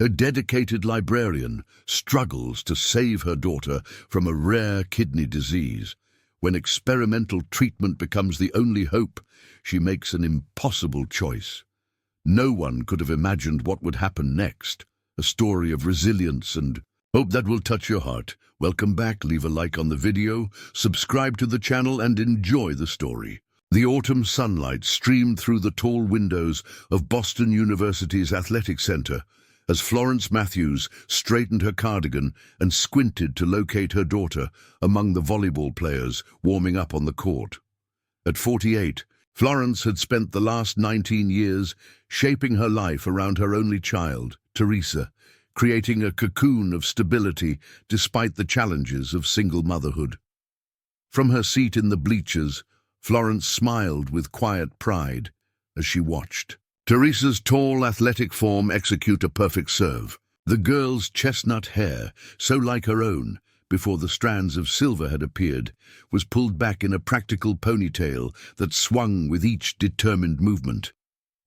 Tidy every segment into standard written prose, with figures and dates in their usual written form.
A dedicated librarian struggles to save her daughter from a rare kidney disease. When experimental treatment becomes the only hope, she makes an impossible choice. No one could have imagined what would happen next. A story of resilience and hope that will touch your heart. Welcome back, leave a like on the video, subscribe to the channel and enjoy the story. The autumn sunlight streamed through the tall windows of Boston University's athletic center as Florence Matthews straightened her cardigan and squinted to locate her daughter among the volleyball players warming up on the court. At 48, Florence had spent the last 19 years shaping her life around her only child, Teresa, creating a cocoon of stability despite the challenges of single motherhood. From her seat in the bleachers, Florence smiled with quiet pride as she watched Teresa's tall, athletic form execute a perfect serve. The girl's chestnut hair, so like her own, before the strands of silver had appeared, was pulled back in a practical ponytail that swung with each determined movement.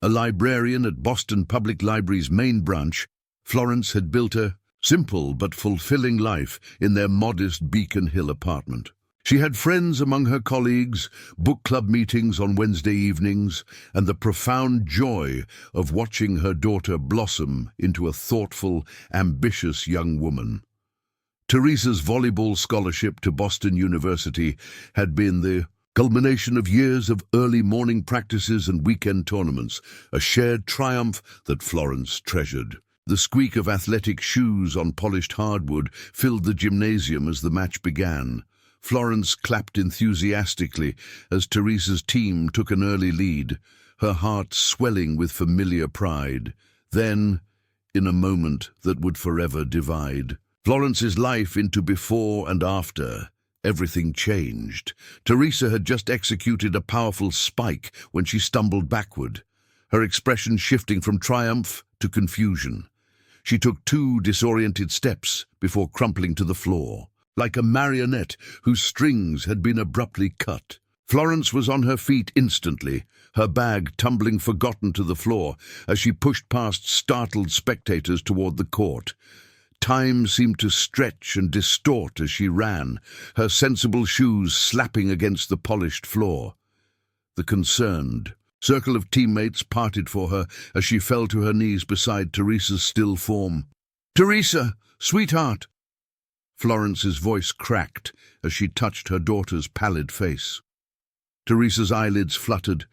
A librarian at Boston Public Library's main branch, Florence had built a simple but fulfilling life in their modest Beacon Hill apartment. She had friends among her colleagues, book club meetings on Wednesday evenings, and the profound joy of watching her daughter blossom into a thoughtful, ambitious young woman. Teresa's volleyball scholarship to Boston University had been the culmination of years of early morning practices and weekend tournaments, a shared triumph that Florence treasured. The squeak of athletic shoes on polished hardwood filled the gymnasium as the match began. Florence clapped enthusiastically as Teresa's team took an early lead, her heart swelling with familiar pride. Then, in a moment that would forever divide Florence's life into before and after, everything changed. Teresa had just executed a powerful spike when she stumbled backward, her expression shifting from triumph to confusion. She took 2 disoriented steps before crumpling to the floor, like a marionette whose strings had been abruptly cut. Florence was on her feet instantly, her bag tumbling forgotten to the floor as she pushed past startled spectators toward the court. Time seemed to stretch and distort as she ran, her sensible shoes slapping against the polished floor. The concerned circle of teammates parted for her as she fell to her knees beside Teresa's still form. "Teresa, sweetheart!" Florence's voice cracked as she touched her daughter's pallid face. Teresa's eyelids fluttered,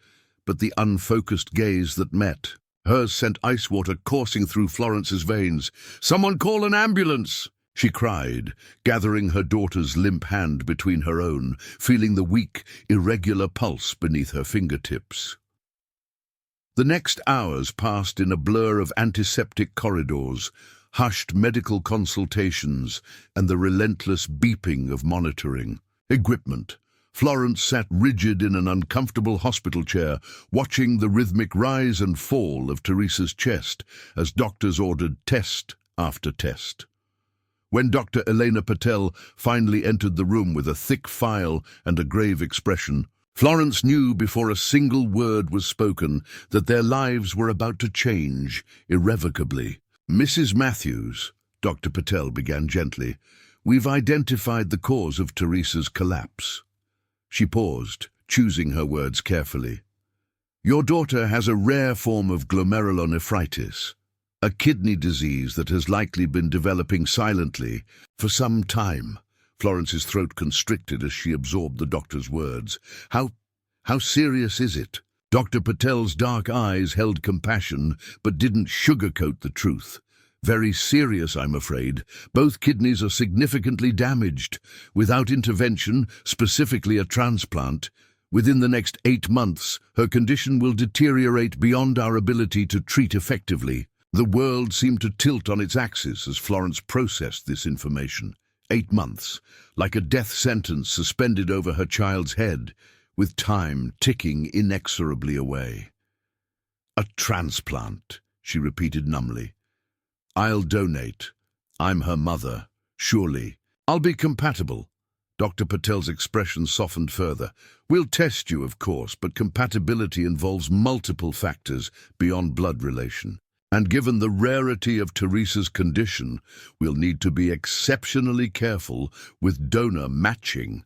but the unfocused gaze that met hers sent ice water coursing through Florence's veins. "Someone call an ambulance!" she cried, gathering her daughter's limp hand between her own, feeling the weak, irregular pulse beneath her fingertips. The next hours passed in a blur of antiseptic corridors, hushed medical consultations, and the relentless beeping of monitoring equipment. Florence sat rigid in an uncomfortable hospital chair, watching the rhythmic rise and fall of Teresa's chest as doctors ordered test after test. When Dr. Elena Patel finally entered the room with a thick file and a grave expression, Florence knew before a single word was spoken that their lives were about to change irrevocably. "Mrs. Matthews," Dr. Patel began gently, "we've identified the cause of Teresa's collapse." She paused, choosing her words carefully. "Your daughter has a rare form of glomerulonephritis, a kidney disease that has likely been developing silently for some time." Florence's throat constricted as she absorbed the doctor's words. How serious is it?" Dr. Patel's dark eyes held compassion, but didn't sugarcoat the truth. "Very serious, I'm afraid. Both kidneys are significantly damaged. Without intervention, specifically a transplant, within the next 8 months, her condition will deteriorate beyond our ability to treat effectively." The world seemed to tilt on its axis as Florence processed this information. 8 months, like a death sentence suspended over her child's head, with time ticking inexorably away. "A transplant," she repeated numbly. "I'll donate. I'm her mother, surely. I'll be compatible." Dr. Patel's expression softened further. "We'll test you, of course, but compatibility involves multiple factors beyond blood relation. And given the rarity of Teresa's condition, we'll need to be exceptionally careful with donor matching.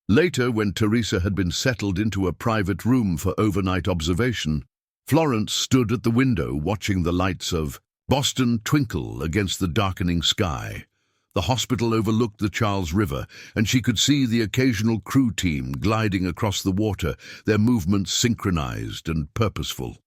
Later, when Teresa had been settled into a private room for overnight observation, Florence stood at the window watching the lights of Boston twinkle against the darkening sky. The hospital overlooked the Charles River, and she could see the occasional crew team gliding across the water, their movements synchronized and purposeful.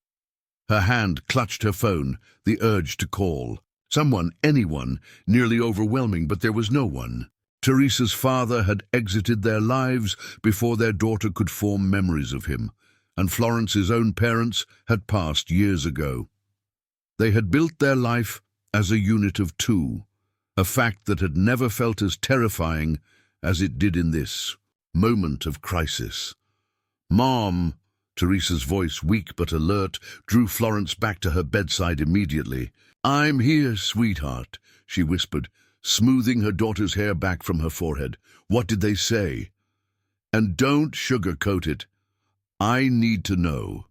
Her hand clutched her phone, the urge to call. Someone, anyone, nearly overwhelming, but there was no one. Teresa's father had exited their lives before their daughter could form memories of him, and Florence's own parents had passed years ago. They had built their life as a unit of two, a fact that had never felt as terrifying as it did in this moment of crisis. "Mom," Teresa's voice, weak but alert, drew Florence back to her bedside immediately. "I'm here, sweetheart," she whispered, smoothing her daughter's hair back from her forehead. "What did they say? And don't sugarcoat it. I need to know."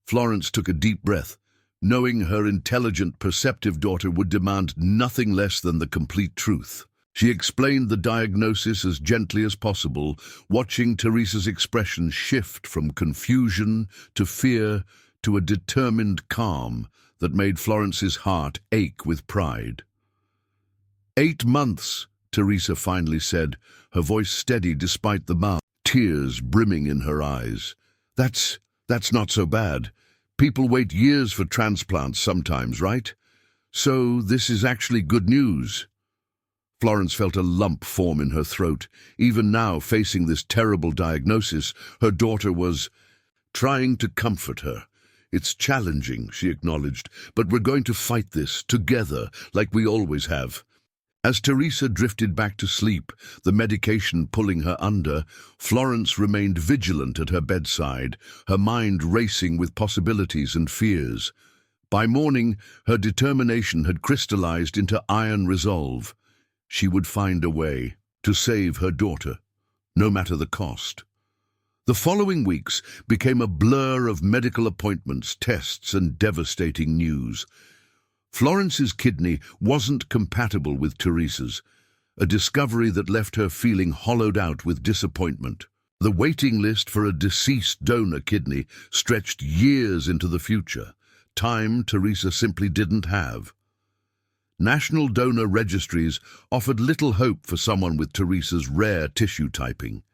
Florence took a deep breath, knowing her intelligent, perceptive daughter would demand nothing less than the complete truth. She explained the diagnosis as gently as possible, watching Teresa's expression shift from confusion to fear to a determined calm that made Florence's heart ache with pride. 8 months, Teresa finally said, her voice steady despite the mouth, tears brimming in her eyes. That's not so bad. People wait years for transplants sometimes, right? So this is actually good news." Florence felt a lump form in her throat. Even now, facing this terrible diagnosis, her daughter was trying to comfort her. "It's challenging," she acknowledged, "but we're going to fight this together like we always have." As Teresa drifted back to sleep, the medication pulling her under, Florence remained vigilant at her bedside, her mind racing with possibilities and fears. By morning, her determination had crystallized into iron resolve. She would find a way to save her daughter, no matter the cost. The following weeks became a blur of medical appointments, tests, and devastating news. Florence's kidney wasn't compatible with Teresa's, a discovery that left her feeling hollowed out with disappointment. The waiting list for a deceased donor kidney stretched years into the future, time Teresa simply didn't have. National donor registries offered little hope for someone with Teresa's rare tissue typing.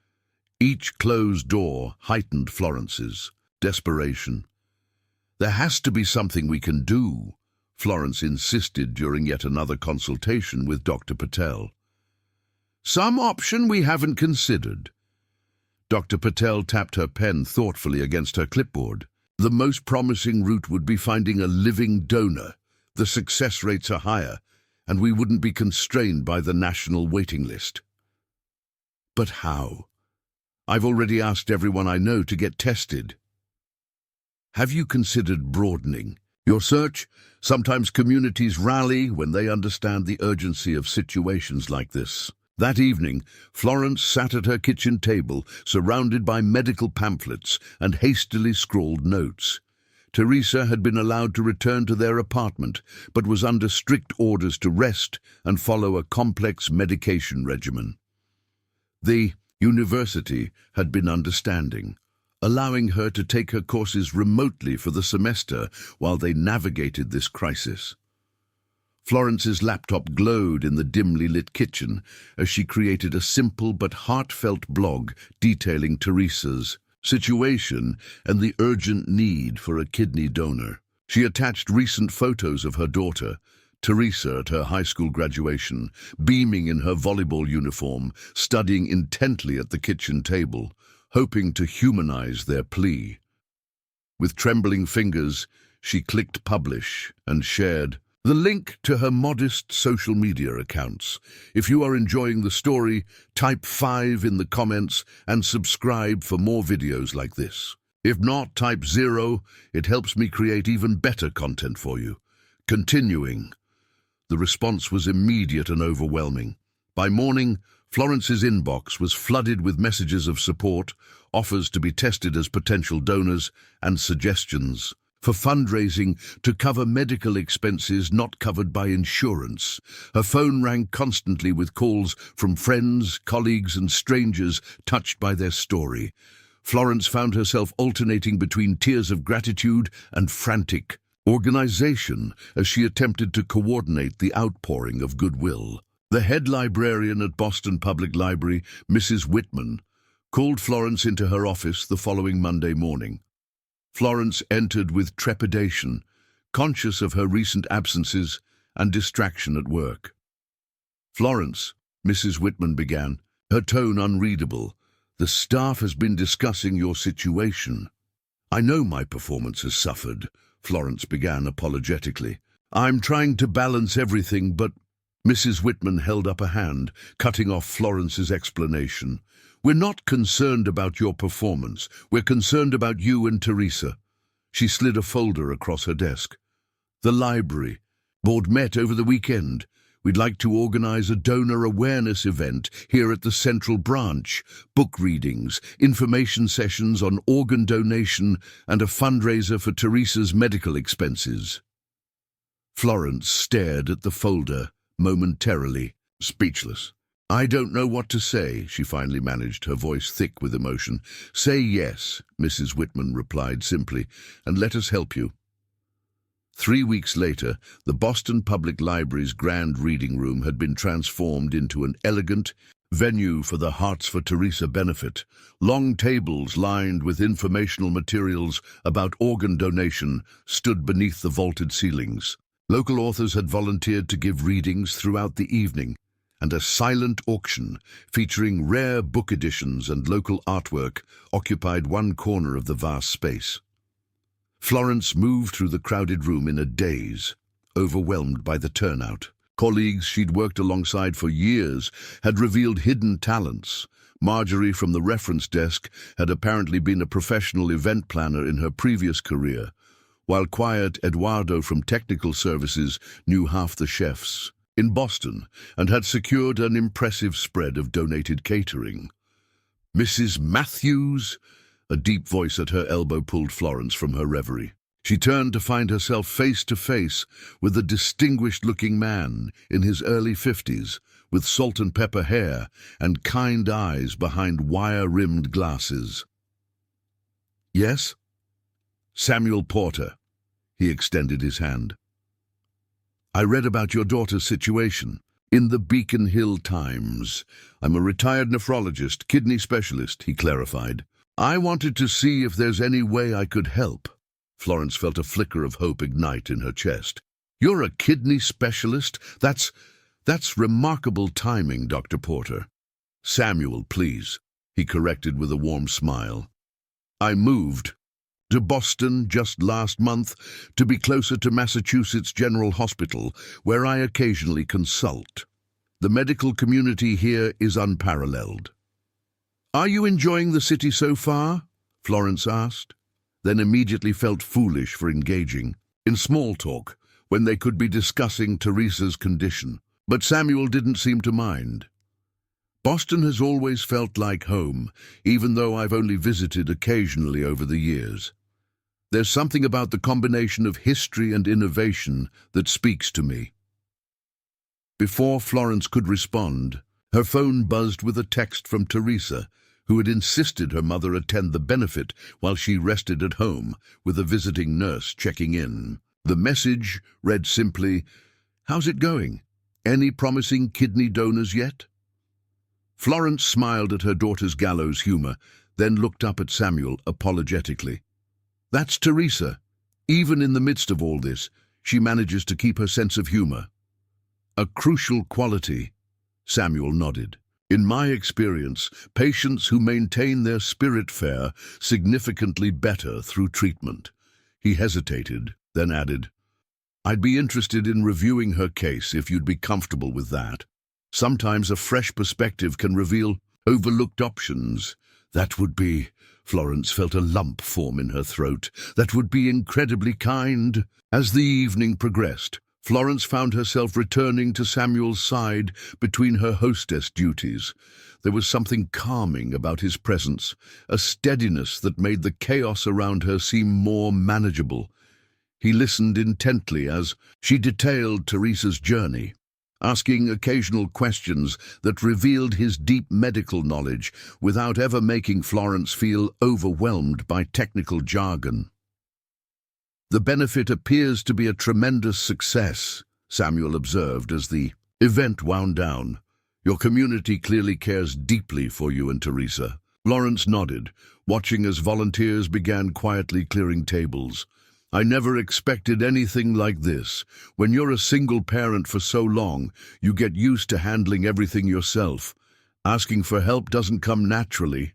Each closed door heightened Florence's desperation. "There has to be something we can do," Florence insisted during yet another consultation with Dr. Patel. "Some option we haven't considered." Dr. Patel tapped her pen thoughtfully against her clipboard. "The most promising route would be finding a living donor. The success rates are higher, and we wouldn't be constrained by the national waiting list." "But how? I've already asked everyone I know to get tested." "Have you considered broadening your search? Sometimes communities rally when they understand the urgency of situations like this." That evening, Florence sat at her kitchen table, surrounded by medical pamphlets and hastily scrawled notes. Teresa had been allowed to return to their apartment, but was under strict orders to rest and follow a complex medication regimen. The university had been understanding, allowing her to take her courses remotely for the semester while they navigated this crisis. Florence's laptop glowed in the dimly lit kitchen as she created a simple but heartfelt blog detailing Teresa's situation and the urgent need for a kidney donor. She attached recent photos of her daughter, Teresa, at her high school graduation, beaming in her volleyball uniform, studying intently at the kitchen table, hoping to humanize their plea. With trembling fingers, she clicked publish and shared the link to her modest social media accounts. If you are enjoying the story, type 5 in the comments and subscribe for more videos like this. If not, type 0. It helps me create even better content for you. Continuing. The response was immediate and overwhelming. By morning, Florence's inbox was flooded with messages of support, offers to be tested as potential donors, and suggestions for fundraising to cover medical expenses not covered by insurance. Her phone rang constantly with calls from friends, colleagues, and strangers touched by their story. Florence found herself alternating between tears of gratitude and frantic organization as she attempted to coordinate the outpouring of goodwill. The head librarian at Boston Public Library, Mrs. Whitman, called Florence into her office the following Monday morning. Florence entered with trepidation, conscious of her recent absences and distraction at work. "Florence," Mrs. Whitman began, her tone unreadable, "the staff has been discussing your situation." "I know my performance has suffered," Florence began apologetically. "I'm trying to balance everything, but—" Mrs. Whitman held up a hand, cutting off Florence's explanation. "We're not concerned about your performance. We're concerned about you and Teresa." She slid a folder across her desk. "The library board met over the weekend. We'd like to organize a donor awareness event here at the Central Branch, book readings, information sessions on organ donation, and a fundraiser for Teresa's medical expenses." Florence stared at the folder, momentarily speechless. "I don't know what to say," she finally managed, her voice thick with emotion. "Say yes," Mrs. Whitman replied simply, "and let us help you." 3 weeks later, the Boston Public Library's grand reading room had been transformed into an elegant venue for the Hearts for Teresa benefit. Long tables lined with informational materials about organ donation stood beneath the vaulted ceilings. Local authors had volunteered to give readings throughout the evening, and a silent auction featuring rare book editions and local artwork occupied one corner of the vast space. Florence moved through the crowded room in a daze, overwhelmed by the turnout. Colleagues she'd worked alongside for years had revealed hidden talents. Marjorie from the reference desk had apparently been a professional event planner in her previous career, while quiet Eduardo from technical services knew half the chefs in Boston and had secured an impressive spread of donated catering. "Mrs. Matthews?" A deep voice at her elbow pulled Florence from her reverie. She turned to find herself face to face with a distinguished-looking man in his early 50s, with salt and pepper hair and kind eyes behind wire-rimmed glasses. "Yes?" "Samuel Porter." He extended his hand. "I read about your daughter's situation in the Beacon Hill Times. I'm a retired nephrologist, kidney specialist," he clarified. "I wanted to see if there's any way I could help." Florence felt a flicker of hope ignite in her chest. "You're a kidney specialist? That's remarkable timing, Dr. Porter." "Samuel, please," he corrected with a warm smile. "I moved to Boston just last month to be closer to Massachusetts General Hospital, where I occasionally consult. The medical community here is unparalleled." "Are you enjoying the city so far?" Florence asked, then immediately felt foolish for engaging in small talk when they could be discussing Teresa's condition. But Samuel didn't seem to mind. "Boston has always felt like home, even though I've only visited occasionally over the years. There's something about the combination of history and innovation that speaks to me." Before Florence could respond, her phone buzzed with a text from Teresa, who had insisted her mother attend the benefit while she rested at home, with a visiting nurse checking in. The message read simply, "How's it going? Any promising kidney donors yet?" Florence smiled at her daughter's gallows humor, then looked up at Samuel apologetically. "That's Teresa. Even in the midst of all this, she manages to keep her sense of humor." "A crucial quality," Samuel nodded. "In my experience, patients who maintain their spirit fare significantly better through treatment." He hesitated, then added, "I'd be interested in reviewing her case if you'd be comfortable with that. Sometimes a fresh perspective can reveal overlooked options." "That would be—" Florence felt a lump form in her throat. "That would be incredibly kind." As the evening progressed, Florence found herself returning to Samuel's side between her hostess duties. There was something calming about his presence, a steadiness that made the chaos around her seem more manageable. He listened intently as she detailed Teresa's journey, asking occasional questions that revealed his deep medical knowledge without ever making Florence feel overwhelmed by technical jargon. "The benefit appears to be a tremendous success," Samuel observed as the event wound down. "Your community clearly cares deeply for you and Teresa." Florence nodded, watching as volunteers began quietly clearing tables. "I never expected anything like this. When you're a single parent for so long, you get used to handling everything yourself. Asking for help doesn't come naturally."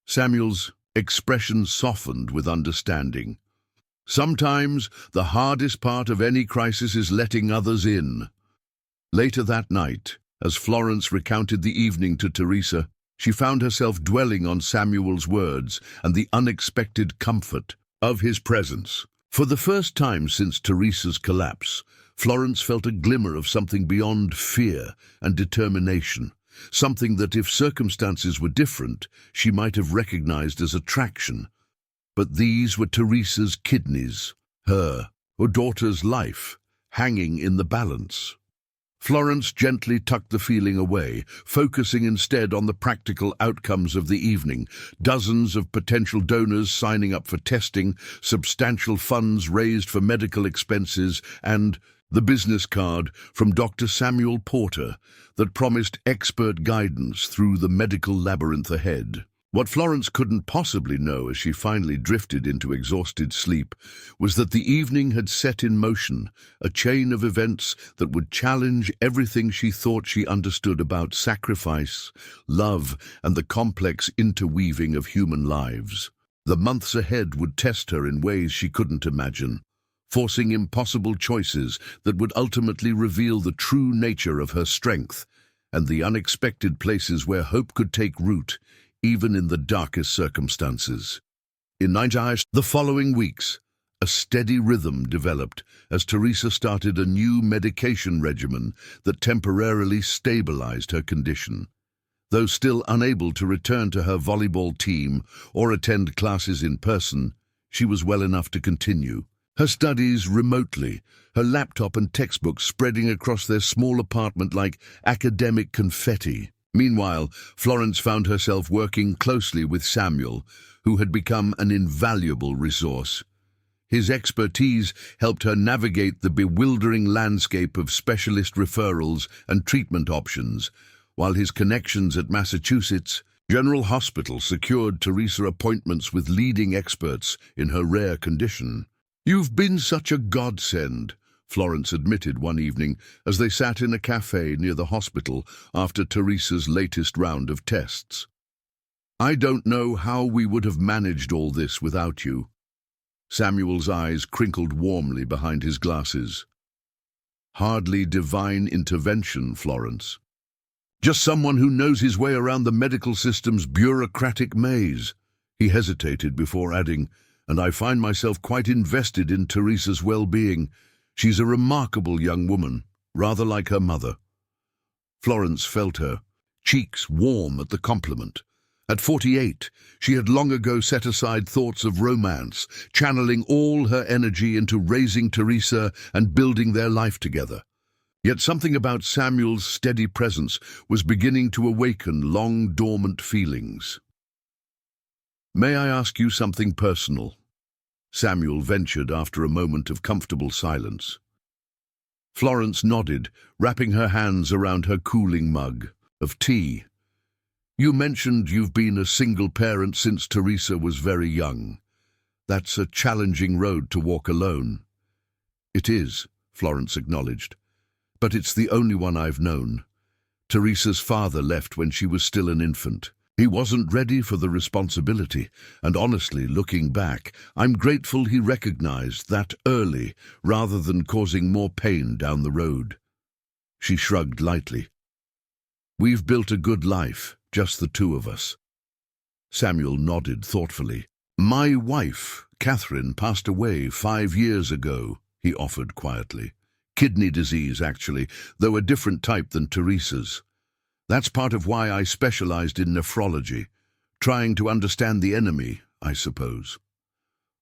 Samuel's expression softened with understanding. "Sometimes the hardest part of any crisis is letting others in." Later that night, as Florence recounted the evening to Teresa, she found herself dwelling on Samuel's words and the unexpected comfort of his presence. For the first time since Teresa's collapse, Florence felt a glimmer of something beyond fear and determination, something that, if circumstances were different, she might have recognized as attraction. But these were Teresa's kidneys, her daughter's life, hanging in the balance. Florence gently tucked the feeling away, focusing instead on the practical outcomes of the evening. Dozens of potential donors signing up for testing, substantial funds raised for medical expenses, and the business card from Dr. Samuel Porter that promised expert guidance through the medical labyrinth ahead. What Florence couldn't possibly know as she finally drifted into exhausted sleep was that the evening had set in motion a chain of events that would challenge everything she thought she understood about sacrifice, love, and the complex interweaving of human lives. The months ahead would test her in ways she couldn't imagine, forcing impossible choices that would ultimately reveal the true nature of her strength and the unexpected places where hope could take root, even in the darkest circumstances. In the following weeks, a steady rhythm developed as Teresa started a new medication regimen that temporarily stabilized her condition. Though still unable to return to her volleyball team or attend classes in person, she was well enough to continue her studies remotely, her laptop and textbooks spreading across their small apartment like academic confetti. Meanwhile, Florence found herself working closely with Samuel, who had become an invaluable resource. His expertise helped her navigate the bewildering landscape of specialist referrals and treatment options, while his connections at Massachusetts General Hospital secured Teresa appointments with leading experts in her rare condition. "You've been such a godsend," Florence admitted one evening as they sat in a cafe near the hospital after Teresa's latest round of tests. "I don't know how we would have managed all this without you." Samuel's eyes crinkled warmly behind his glasses. "Hardly divine intervention, Florence. Just someone who knows his way around the medical system's bureaucratic maze." He hesitated before adding, "And I find myself quite invested in Teresa's well-being. She's a remarkable young woman, rather like her mother." Florence felt her cheeks warm at the compliment. At 48, she had long ago set aside thoughts of romance, channeling all her energy into raising Teresa and building their life together. Yet something about Samuel's steady presence was beginning to awaken long-dormant feelings. "May I ask you something personal?" Samuel ventured after a moment of comfortable silence. Florence nodded, wrapping her hands around her cooling mug of tea. "You mentioned you've been a single parent since Teresa was very young. That's a challenging road to walk alone." "It is," Florence acknowledged, "but it's the only one I've known. Teresa's father left when she was still an infant. He wasn't ready for the responsibility, and honestly, looking back, I'm grateful he recognized that early rather than causing more pain down the road." She shrugged lightly. "We've built a good life, just the two of us." Samuel nodded thoughtfully. "My wife, Catherine, passed away 5 years ago," he offered quietly. "Kidney disease, actually, though a different type than Teresa's. That's part of why I specialized in nephrology, trying to understand the enemy, I suppose."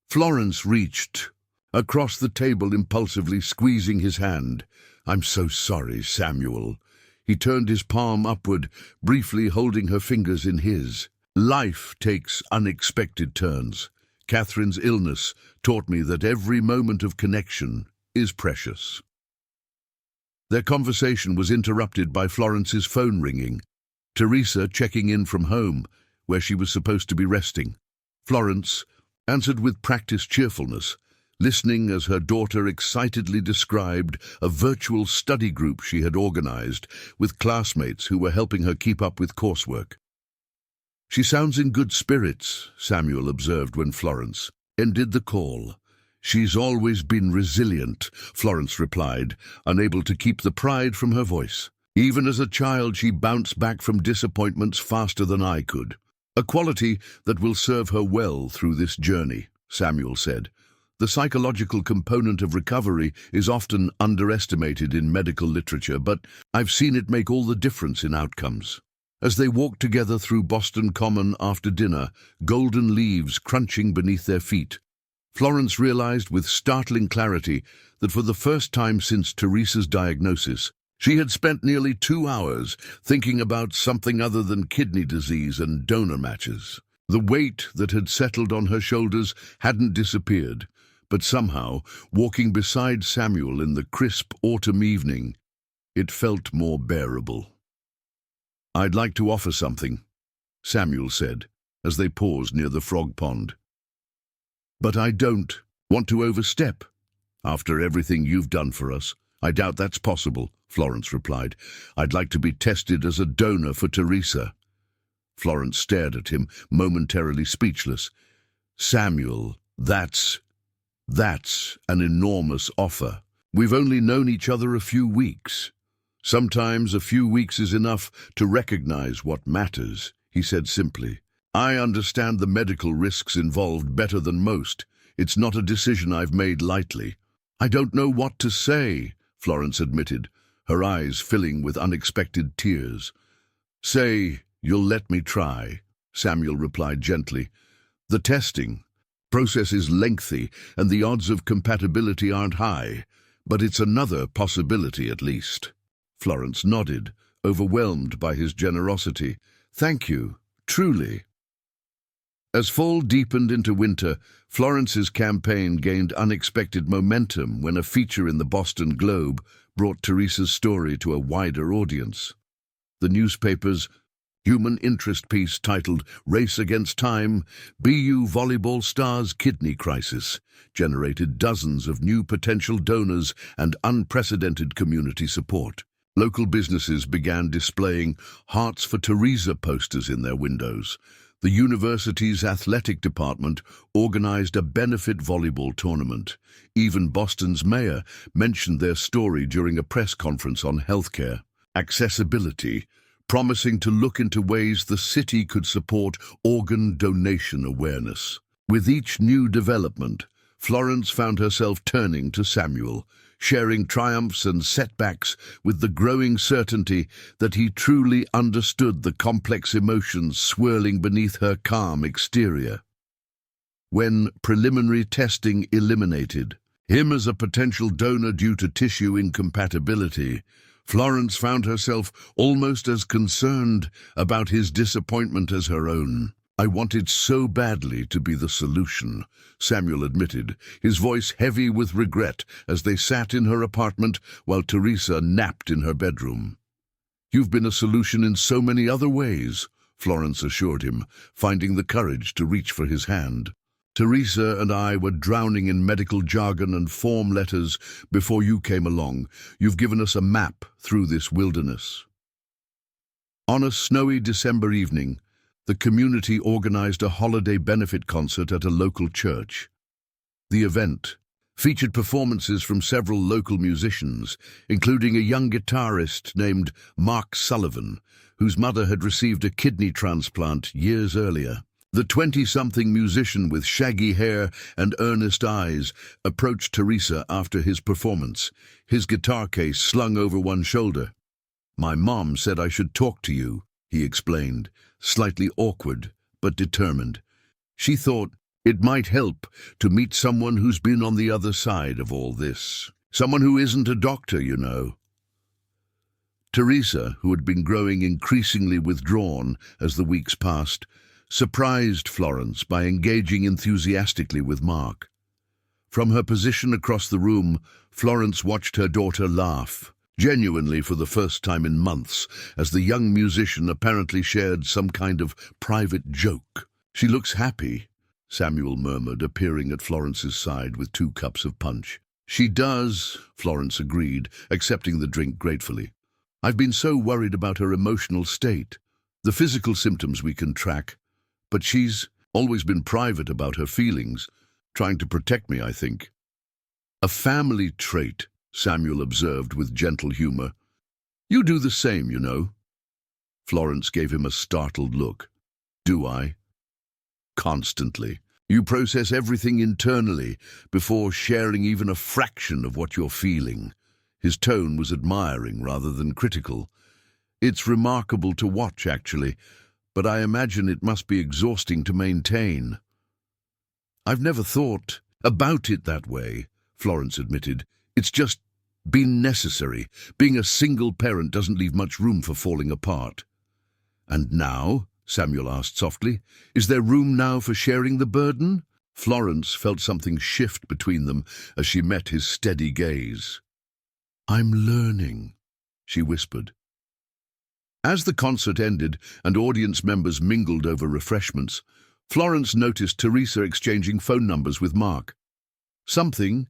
Florence reached across the table, impulsively squeezing his hand. "I'm so sorry, Samuel." He turned his palm upward, briefly holding her fingers in his. "Life takes unexpected turns. Catherine's illness taught me that every moment of connection is precious." Their conversation was interrupted by Florence's phone ringing. Teresa checking in from home, where she was supposed to be resting. Florence answered with practiced cheerfulness, listening as her daughter excitedly described a virtual study group she had organized with classmates who were helping her keep up with coursework. "She sounds in good spirits," Samuel observed when Florence ended the call. "She's always been resilient," Florence replied, unable to keep the pride from her voice. "Even as a child, she bounced back from disappointments faster than I could. A quality that will serve her well through this journey," Samuel said. "The psychological component of recovery is often underestimated in medical literature, but I've seen it make all the difference in outcomes." As they walked together through Boston Common after dinner, golden leaves crunching beneath their feet, Florence realized with startling clarity that for the first time since Teresa's diagnosis, she had spent nearly 2 hours thinking about something other than kidney disease and donor matches. The weight that had settled on her shoulders hadn't disappeared, but somehow, walking beside Samuel in the crisp autumn evening, it felt more bearable. "I'd like to offer something," Samuel said, as they paused near the frog pond. "But I don't want to overstep. After everything you've done for us, I doubt that's possible," Florence replied. "I'd like to be tested as a donor for Teresa." Florence stared at him, momentarily speechless. "Samuel, that's an enormous offer. We've only known each other a few weeks. Sometimes a few weeks is enough to recognize what matters," he said simply. "I understand the medical risks involved better than most. It's not a decision I've made lightly." "I don't know what to say," Florence admitted, her eyes filling with unexpected tears. "Say you'll let me try," Samuel replied gently. "The testing process is lengthy and the odds of compatibility aren't high, but it's another possibility at least." Florence nodded, overwhelmed by his generosity. "Thank you, truly." As fall deepened into winter, Florence's campaign gained unexpected momentum when a feature in the Boston Globe brought Teresa's story to a wider audience. The newspaper's human interest piece titled "Race Against Time, BU Volleyball Stars Kidney Crisis" generated dozens of new potential donors and unprecedented community support. Local businesses began displaying Hearts for Teresa posters in their windows. The university's athletic department organized a benefit volleyball tournament. Even Boston's mayor mentioned their story during a press conference on healthcare accessibility, promising to look into ways the city could support organ donation awareness. With each new development, Florence found herself turning to Samuel, sharing triumphs and setbacks with the growing certainty that he truly understood the complex emotions swirling beneath her calm exterior. When preliminary testing eliminated him as a potential donor due to tissue incompatibility, Florence found herself almost as concerned about his disappointment as her own. "I wanted so badly to be the solution," Samuel admitted, his voice heavy with regret as they sat in her apartment while Teresa napped in her bedroom. "You've been a solution in so many other ways," Florence assured him, finding the courage to reach for his hand. "Teresa and I were drowning in medical jargon and form letters before you came along. You've given us a map through this wilderness." On a snowy December evening, the community organized a holiday benefit concert at a local church. The event featured performances from several local musicians, including a young guitarist named Mark Sullivan, whose mother had received a kidney transplant years earlier. The 20-something musician with shaggy hair and earnest eyes approached Teresa after his performance, his guitar case slung over one shoulder. "My mom said I should talk to you," he explained, slightly awkward but determined. "She thought It might help to meet someone who's been on the other side of all this. Someone who isn't a doctor, you know. Teresa, who had been growing increasingly withdrawn as the weeks passed, surprised Florence by engaging enthusiastically with Mark. From her position across the room, Florence watched her daughter laugh, genuinely for the first time in months, as the young musician apparently shared some kind of private joke. "She looks happy," Samuel murmured, appearing at Florence's side with 2 cups of punch. "She does," Florence agreed, accepting the drink gratefully. "I've been so worried about her emotional state. The physical symptoms we can track, but she's always been private about her feelings, trying to protect me, I think." "A family trait," Samuel observed with gentle humor. "You do the same, you know." Florence gave him a startled look. "Do I?" "Constantly. You process everything internally before sharing even a fraction of what you're feeling." His tone was admiring rather than critical. "It's remarkable to watch, actually, but I imagine it must be exhausting to maintain." "I've never thought about it that way," Florence admitted. "It's just been necessary. Being a single parent doesn't leave much room for falling apart." "And now?" Samuel asked softly. "Is there room now for sharing the burden?" Florence felt something shift between them as she met his steady gaze. "I'm learning," she whispered. As the concert ended and audience members mingled over refreshments, Florence noticed Teresa exchanging phone numbers with Mark. Something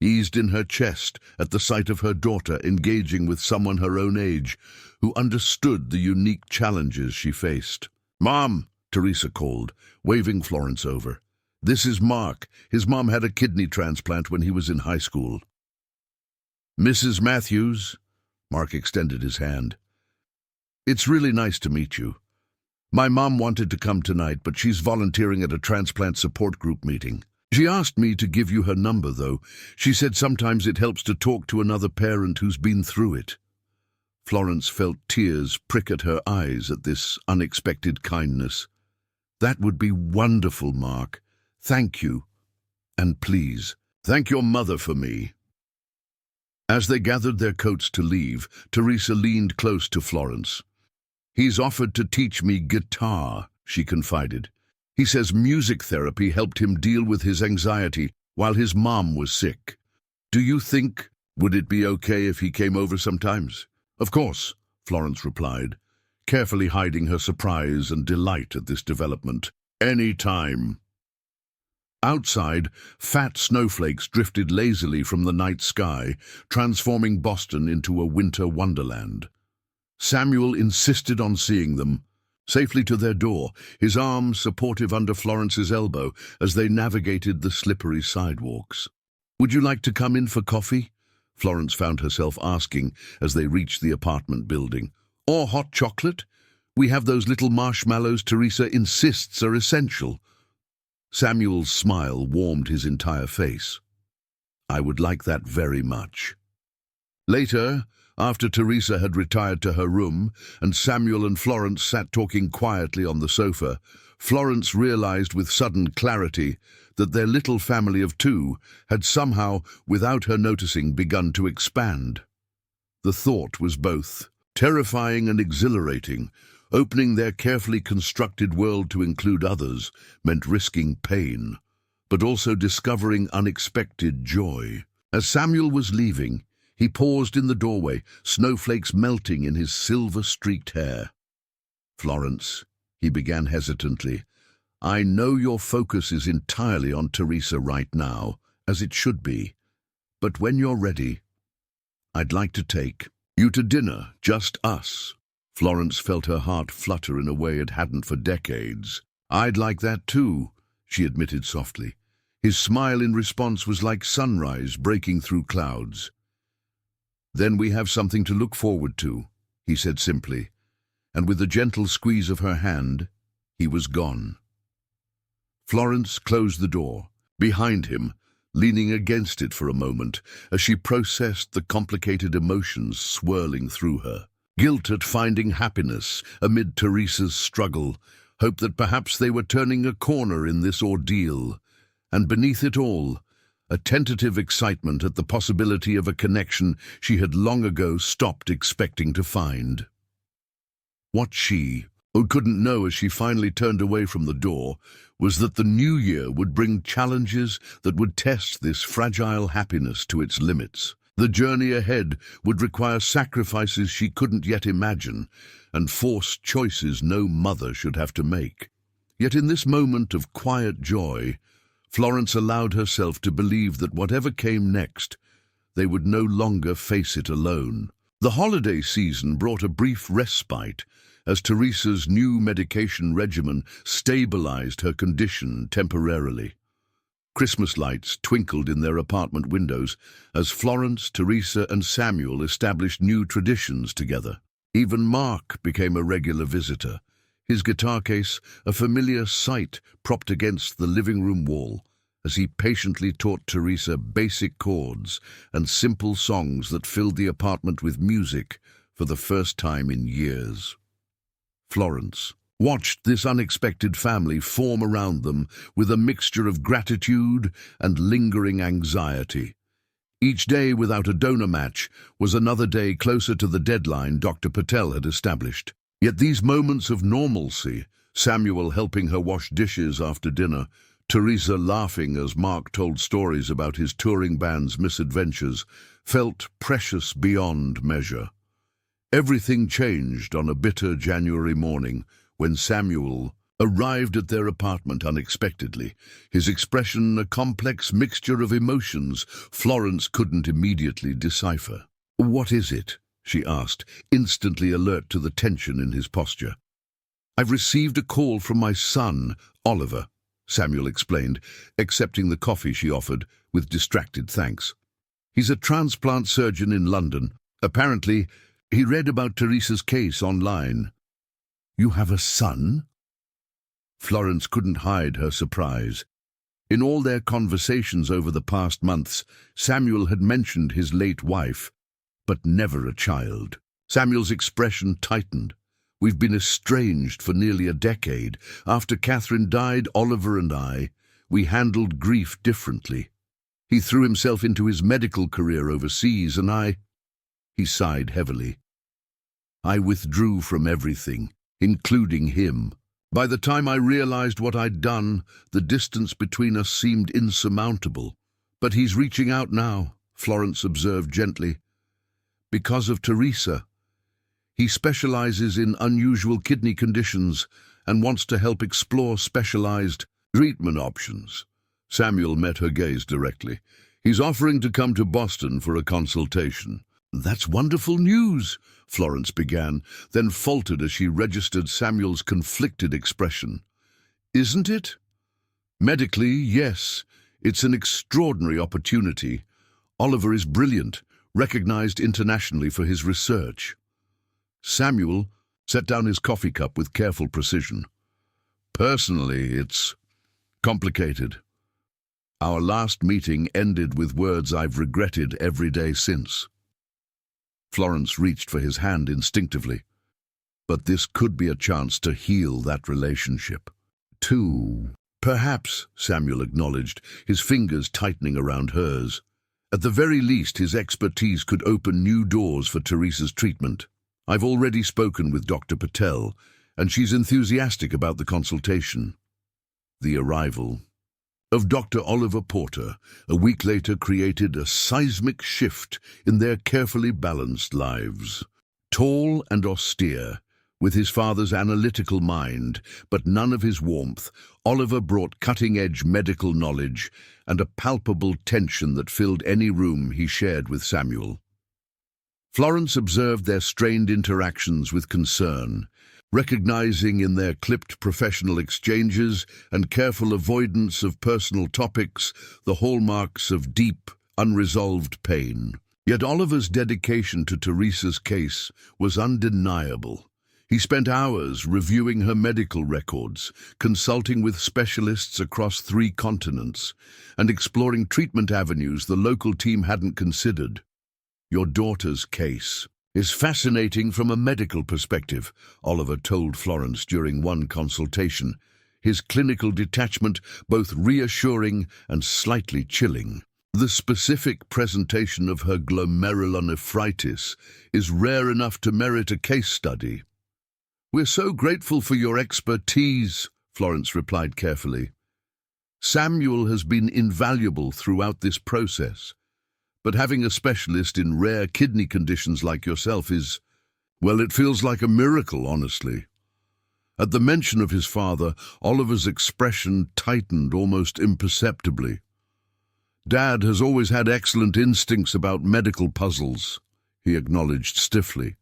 eased in her chest at the sight of her daughter engaging with someone her own age who understood the unique challenges she faced. "Mom," Teresa called, waving Florence over. "This is Mark. His mom had a kidney transplant when he was in high school." "Mrs. Matthews," Mark extended his hand. "It's really nice to meet you. My mom wanted to come tonight, but she's volunteering at a transplant support group meeting. She asked me to give you her number, though. She said sometimes it helps to talk to another parent who's been through it." Florence felt tears prick at her eyes at this unexpected kindness. "That would be wonderful, Mark. Thank you. And please, thank your mother for me." As they gathered their coats to leave, Teresa leaned close to Florence. "He's offered to teach me guitar," she confided. "He says music therapy helped him deal with his anxiety while his mom was sick. Do you think, would it be okay if he came over sometimes?" "Of course," Florence replied, carefully hiding her surprise and delight at this development. "Any time." Outside, fat snowflakes drifted lazily from the night sky, transforming Boston into a winter wonderland. Samuel insisted on seeing them. Safely to their door, his arm supportive under Florence's elbow as they navigated the slippery sidewalks. "Would you like to come in for coffee?" Florence found herself asking as they reached the apartment building. "Or hot chocolate? We have those little marshmallows Teresa insists are essential." Samuel's smile warmed his entire face. "I would like that very much." Later, after Teresa had retired to her room and Samuel and Florence sat talking quietly on the sofa, Florence realized with sudden clarity that their little family of 2 had somehow, without her noticing, begun to expand. The thought was both terrifying and exhilarating. Opening their carefully constructed world to include others meant risking pain, but also discovering unexpected joy. As Samuel was leaving, he paused in the doorway, snowflakes melting in his silver-streaked hair. "Florence," he began hesitantly, "I know your focus is entirely on Teresa right now, as it should be. But when you're ready, I'd like to take you to dinner, just us." Florence felt her heart flutter in a way it hadn't for decades. "I'd like that too," she admitted softly. His smile in response was like sunrise breaking through clouds. "Then we have something to look forward to," he said simply, and with a gentle squeeze of her hand, he was gone. Florence closed the door, behind him, leaning against it for a moment as she processed the complicated emotions swirling through her. Guilt at finding happiness amid Teresa's struggle, hope that perhaps they were turning a corner in this ordeal, and beneath it all, a tentative excitement at the possibility of a connection she had long ago stopped expecting to find. What she couldn't know as she finally turned away from the door was that the new year would bring challenges that would test this fragile happiness to its limits. The journey ahead would require sacrifices she couldn't yet imagine and forced choices no mother should have to make. Yet in this moment of quiet joy, Florence allowed herself to believe that whatever came next, they would no longer face it alone. The holiday season brought a brief respite as Teresa's new medication regimen stabilized her condition temporarily. Christmas lights twinkled in their apartment windows as Florence, Teresa, and Samuel established new traditions together. Even Mark became a regular visitor, his guitar case a familiar sight propped against the living room wall, as he patiently taught Teresa basic chords and simple songs that filled the apartment with music for the first time in years. Florence watched this unexpected family form around them with a mixture of gratitude and lingering anxiety. Each day without a donor match was another day closer to the deadline Dr. Patel had established. Yet these moments of normalcy, Samuel helping her wash dishes after dinner, Teresa laughing as Mark told stories about his touring band's misadventures, felt precious beyond measure. Everything changed on a bitter January morning when Samuel arrived at their apartment unexpectedly, his expression a complex mixture of emotions Florence couldn't immediately decipher. "What is it?" she asked, instantly alert to the tension in his posture. "I've received a call from my son, Oliver," Samuel explained, accepting the coffee she offered with distracted thanks. "He's a transplant surgeon in London. Apparently, he read about Teresa's case online." "You have a son?" Florence couldn't hide her surprise. In all their conversations over the past months, Samuel had mentioned his late wife, but never a child. Samuel's expression tightened. "We've been estranged for nearly a decade. After Catherine died, Oliver and we handled grief differently. He threw himself into his medical career overseas, and he sighed heavily. "I withdrew from everything, including him. By the time I realized what I'd done, the distance between us seemed insurmountable. But he's reaching out now," Florence observed gently. "Because of Teresa. He specializes in unusual kidney conditions and wants to help explore specialized treatment options." Samuel met her gaze directly. "He's offering to come to Boston for a consultation." "That's wonderful news," Florence began, then faltered as she registered Samuel's conflicted expression. "Isn't it?" "Medically, yes. It's an extraordinary opportunity. Oliver is brilliant, recognized internationally for his research." Samuel set down his coffee cup with careful precision. "Personally, it's complicated. Our last meeting ended with words I've regretted every day since." Florence reached for his hand instinctively. But this could be a chance to heal that relationship. Perhaps, Samuel acknowledged, his fingers tightening around hers. At the very least, his expertise could open new doors for Teresa's treatment. "I've already spoken with Dr. Patel, and she's enthusiastic about the consultation." The arrival of Dr. Oliver Porter a week later created a seismic shift in their carefully balanced lives. Tall and austere, with his father's analytical mind, but none of his warmth, Oliver brought cutting-edge medical knowledge and a palpable tension that filled any room he shared with Samuel. Florence observed their strained interactions with concern, recognizing in their clipped professional exchanges and careful avoidance of personal topics the hallmarks of deep, unresolved pain. Yet Oliver's dedication to Teresa's case was undeniable. He spent hours reviewing her medical records, consulting with specialists across 3 continents, and exploring treatment avenues the local team hadn't considered. "Your daughter's case," is fascinating from a medical perspective, Oliver told Florence during one consultation, his clinical detachment both reassuring and slightly chilling. The specific presentation of her glomerulonephritis is rare enough to merit a case study. "We're so grateful for your expertise," Florence replied carefully. "Samuel has been invaluable throughout this process, but having a specialist in rare kidney conditions like yourself is, well, it feels like a miracle, honestly." At the mention of his father, Oliver's expression tightened almost imperceptibly. "Dad has always had excellent instincts about medical puzzles," he acknowledged stiffly.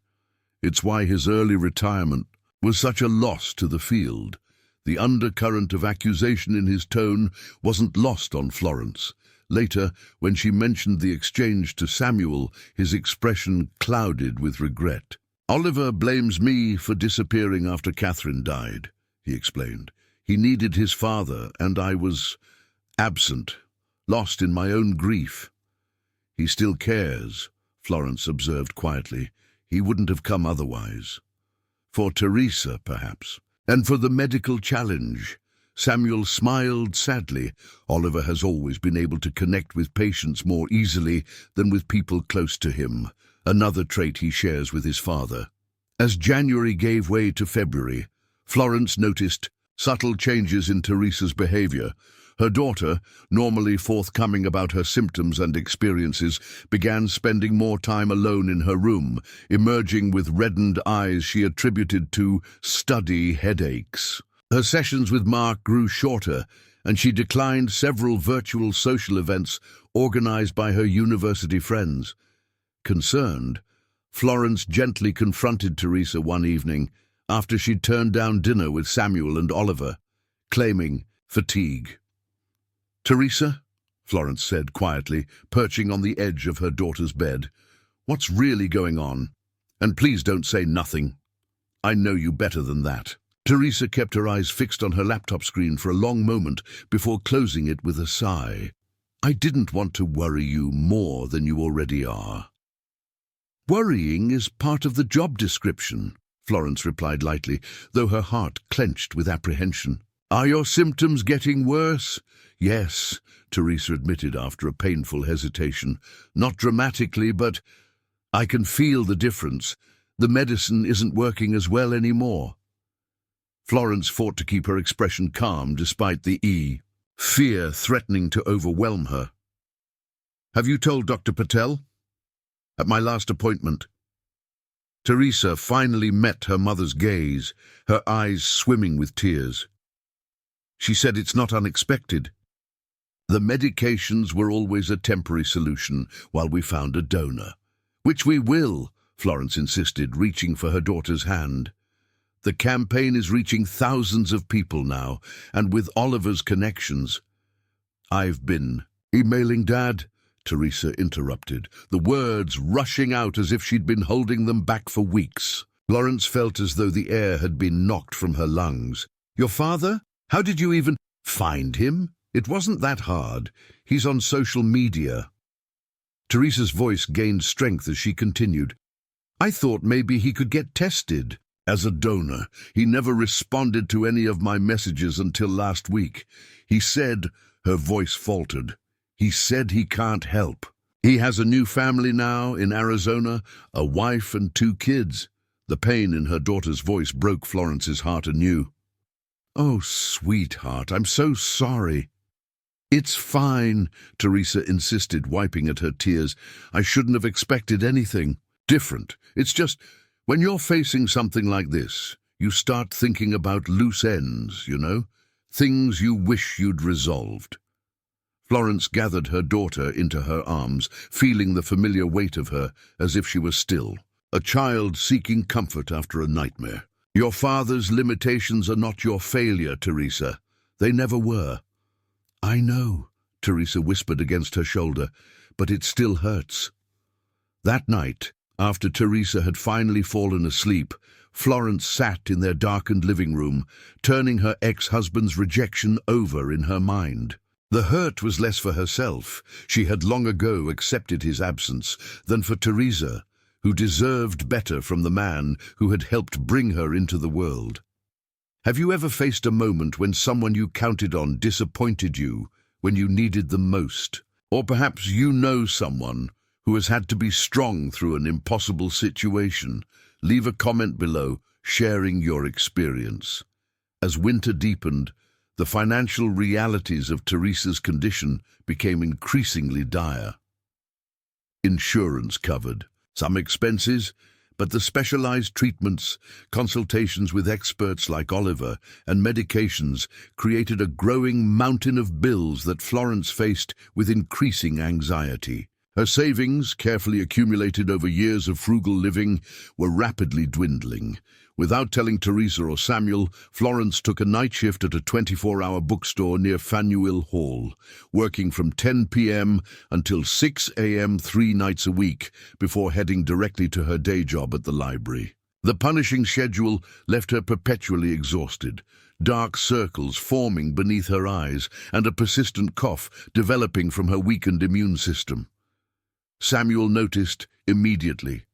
"It's why his early retirement was such a loss to the field." The undercurrent of accusation in his tone wasn't lost on Florence. Later, when she mentioned the exchange to Samuel, his expression clouded with regret. "Oliver blames me for disappearing after Catherine died," he explained. "He needed his father, and I was absent, lost in my own grief." "He still cares," Florence observed quietly. "He wouldn't have come otherwise. For Teresa, perhaps. And for the medical challenge." Samuel smiled sadly. "Oliver has always been able to connect with patients more easily than with people close to him, another trait he shares with his father." As January gave way to February, Florence noticed subtle changes in Teresa's behavior. Her daughter, normally forthcoming about her symptoms and experiences, began spending more time alone in her room, emerging with reddened eyes she attributed to study headaches. Her sessions with Mark grew shorter, and she declined several virtual social events organized by her university friends. Concerned, Florence gently confronted Teresa one evening after she'd turned down dinner with Samuel and Oliver, claiming fatigue. "Teresa," Florence said quietly, perching on the edge of her daughter's bed, "what's really going on? And please don't say nothing. I know you better than that." Teresa kept her eyes fixed on her laptop screen for a long moment before closing it with a sigh. "I didn't want to worry you more than you already are." "Worrying is part of the job description," Florence replied lightly, though her heart clenched with apprehension. "Are your symptoms getting worse?" "Yes," Teresa admitted after a painful hesitation. "Not dramatically, but I can feel the difference. The medicine isn't working as well anymore." Florence fought to keep her expression calm despite the fear threatening to overwhelm her. "Have you told Dr. Patel?" "At my last appointment." Teresa finally met her mother's gaze, her eyes swimming with tears. She said it's not unexpected. The medications were always a temporary solution while we found a donor. "Which we will," Florence insisted, reaching for her daughter's hand. "The campaign is reaching thousands of people now, and with Oliver's connections." "I've been emailing Dad," Teresa interrupted, the words rushing out as if she'd been holding them back for weeks. Florence felt as though the air had been knocked from her lungs. "Your father? How did you even find him? It wasn't that hard. He's on social media." Teresa's voice gained strength as she continued. "I thought maybe he could get tested. As a donor, he never responded to any of my messages until last week. He said," her voice faltered, "he said he can't help. He has a new family now in Arizona, a wife and 2 kids. The pain in her daughter's voice broke Florence's heart anew. "Oh, sweetheart, I'm so sorry." "It's fine," Teresa insisted, wiping at her tears. "I shouldn't have expected anything different. It's just, when you're facing something like this, you start thinking about loose ends, you know? Things you wish you'd resolved." Florence gathered her daughter into her arms, feeling the familiar weight of her as if she was still, a child seeking comfort after a nightmare. "Your father's limitations are not your failure, Teresa. They never were." "I know," Teresa whispered against her shoulder, "but it still hurts." That night, after Teresa had finally fallen asleep, Florence sat in their darkened living room, turning her ex-husband's rejection over in her mind. The hurt was less for herself, she had long ago accepted his absence, than for Teresa, who deserved better from the man who had helped bring her into the world. Have you ever faced a moment when someone you counted on disappointed you when you needed them most? Or perhaps you know someone who has had to be strong through an impossible situation? Leave a comment below, sharing your experience. As winter deepened, the financial realities of Teresa's condition became increasingly dire. Insurance covered some expenses, but the specialized treatments, consultations with experts like Oliver, and medications created a growing mountain of bills that Florence faced with increasing anxiety. Her savings, carefully accumulated over years of frugal living, were rapidly dwindling. Without telling Teresa or Samuel, Florence took a night shift at a 24-hour bookstore near Faneuil Hall, working from 10 p.m. until 6 a.m. 3 nights a week before heading directly to her day job at the library. The punishing schedule left her perpetually exhausted, dark circles forming beneath her eyes and a persistent cough developing from her weakened immune system. Samuel noticed immediately.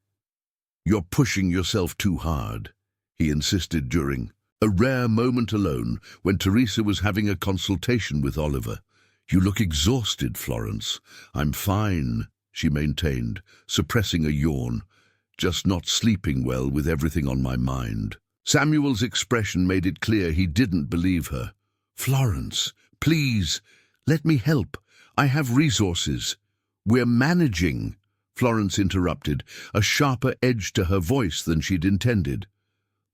"You're pushing yourself too hard," he insisted during a rare moment alone when Teresa was having a consultation with Oliver. "You look exhausted, Florence." "I'm fine," she maintained, suppressing a yawn. "Just not sleeping well with everything on my mind." Samuel's expression made it clear he didn't believe her. "Florence, please, let me help. I have resources." "We're managing," Florence interrupted, a sharper edge to her voice than she'd intended.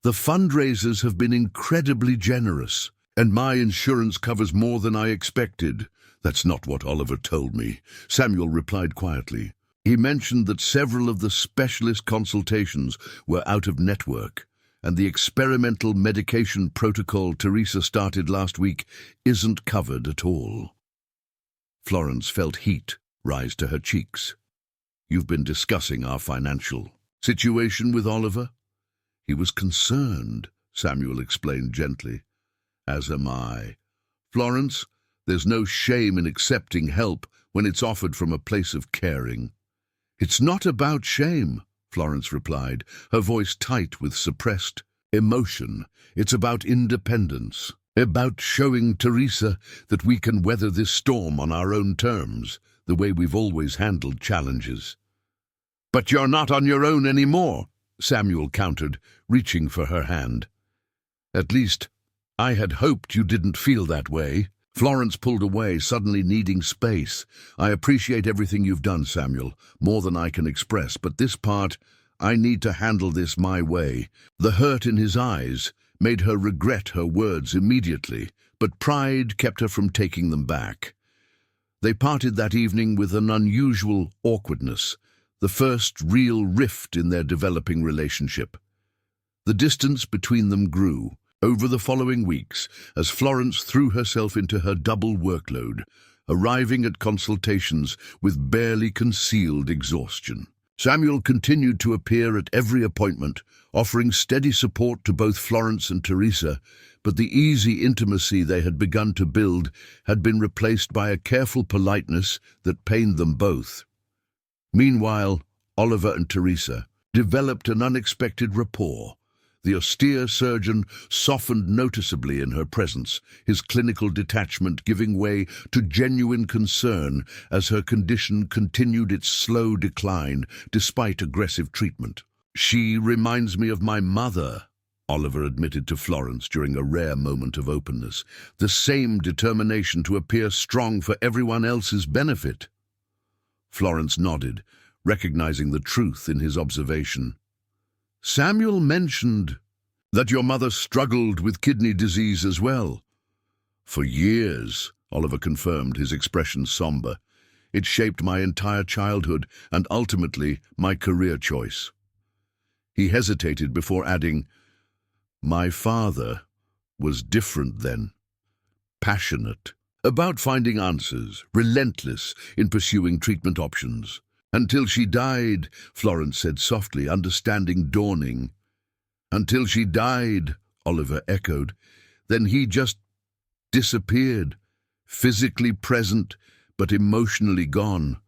"The fundraisers have been incredibly generous, and my insurance covers more than I expected." "That's not what Oliver told me," Samuel replied quietly. "He mentioned that several of the specialist consultations were out of network, and the experimental medication protocol Teresa started last week isn't covered at all." Florence felt heat rise to her cheeks. "You've been discussing our financial situation with Oliver?" "He was concerned," Samuel explained gently. "As am I. Florence, there's no shame in accepting help when it's offered from a place of caring." "It's not about shame," Florence replied, her voice tight with suppressed emotion. "It's about independence, about showing Teresa that we can weather this storm on our own terms, the way we've always handled challenges." "But you're not on your own anymore," Samuel countered, reaching for her hand. "At least, I had hoped you didn't feel that way." Florence pulled away, suddenly needing space. "I appreciate everything you've done, Samuel, more than I can express, but this part, I need to handle this my way." The hurt in his eyes made her regret her words immediately, but pride kept her from taking them back. They parted that evening with an unusual awkwardness, the first real rift in their developing relationship. The distance between them grew over the following weeks as Florence threw herself into her double workload, arriving at consultations with barely concealed exhaustion. Samuel continued to appear at every appointment, offering steady support to both Florence and Teresa, but the easy intimacy they had begun to build had been replaced by a careful politeness that pained them both. Meanwhile, Oliver and Teresa developed an unexpected rapport. The austere surgeon softened noticeably in her presence, his clinical detachment giving way to genuine concern as her condition continued its slow decline despite aggressive treatment. "She reminds me of my mother," Oliver admitted to Florence during a rare moment of openness. "The same determination to appear strong for everyone else's benefit." Florence nodded, recognizing the truth in his observation. "Samuel mentioned that your mother struggled with kidney disease as well." "For years," Oliver confirmed, his expression somber. "It shaped my entire childhood and ultimately my career choice." He hesitated before adding, "My father was different then. Passionate about finding answers, relentless in pursuing treatment options. Until she died," Florence said softly, understanding dawning. "Until she died," Oliver echoed. "Then he just disappeared, physically present, but emotionally gone.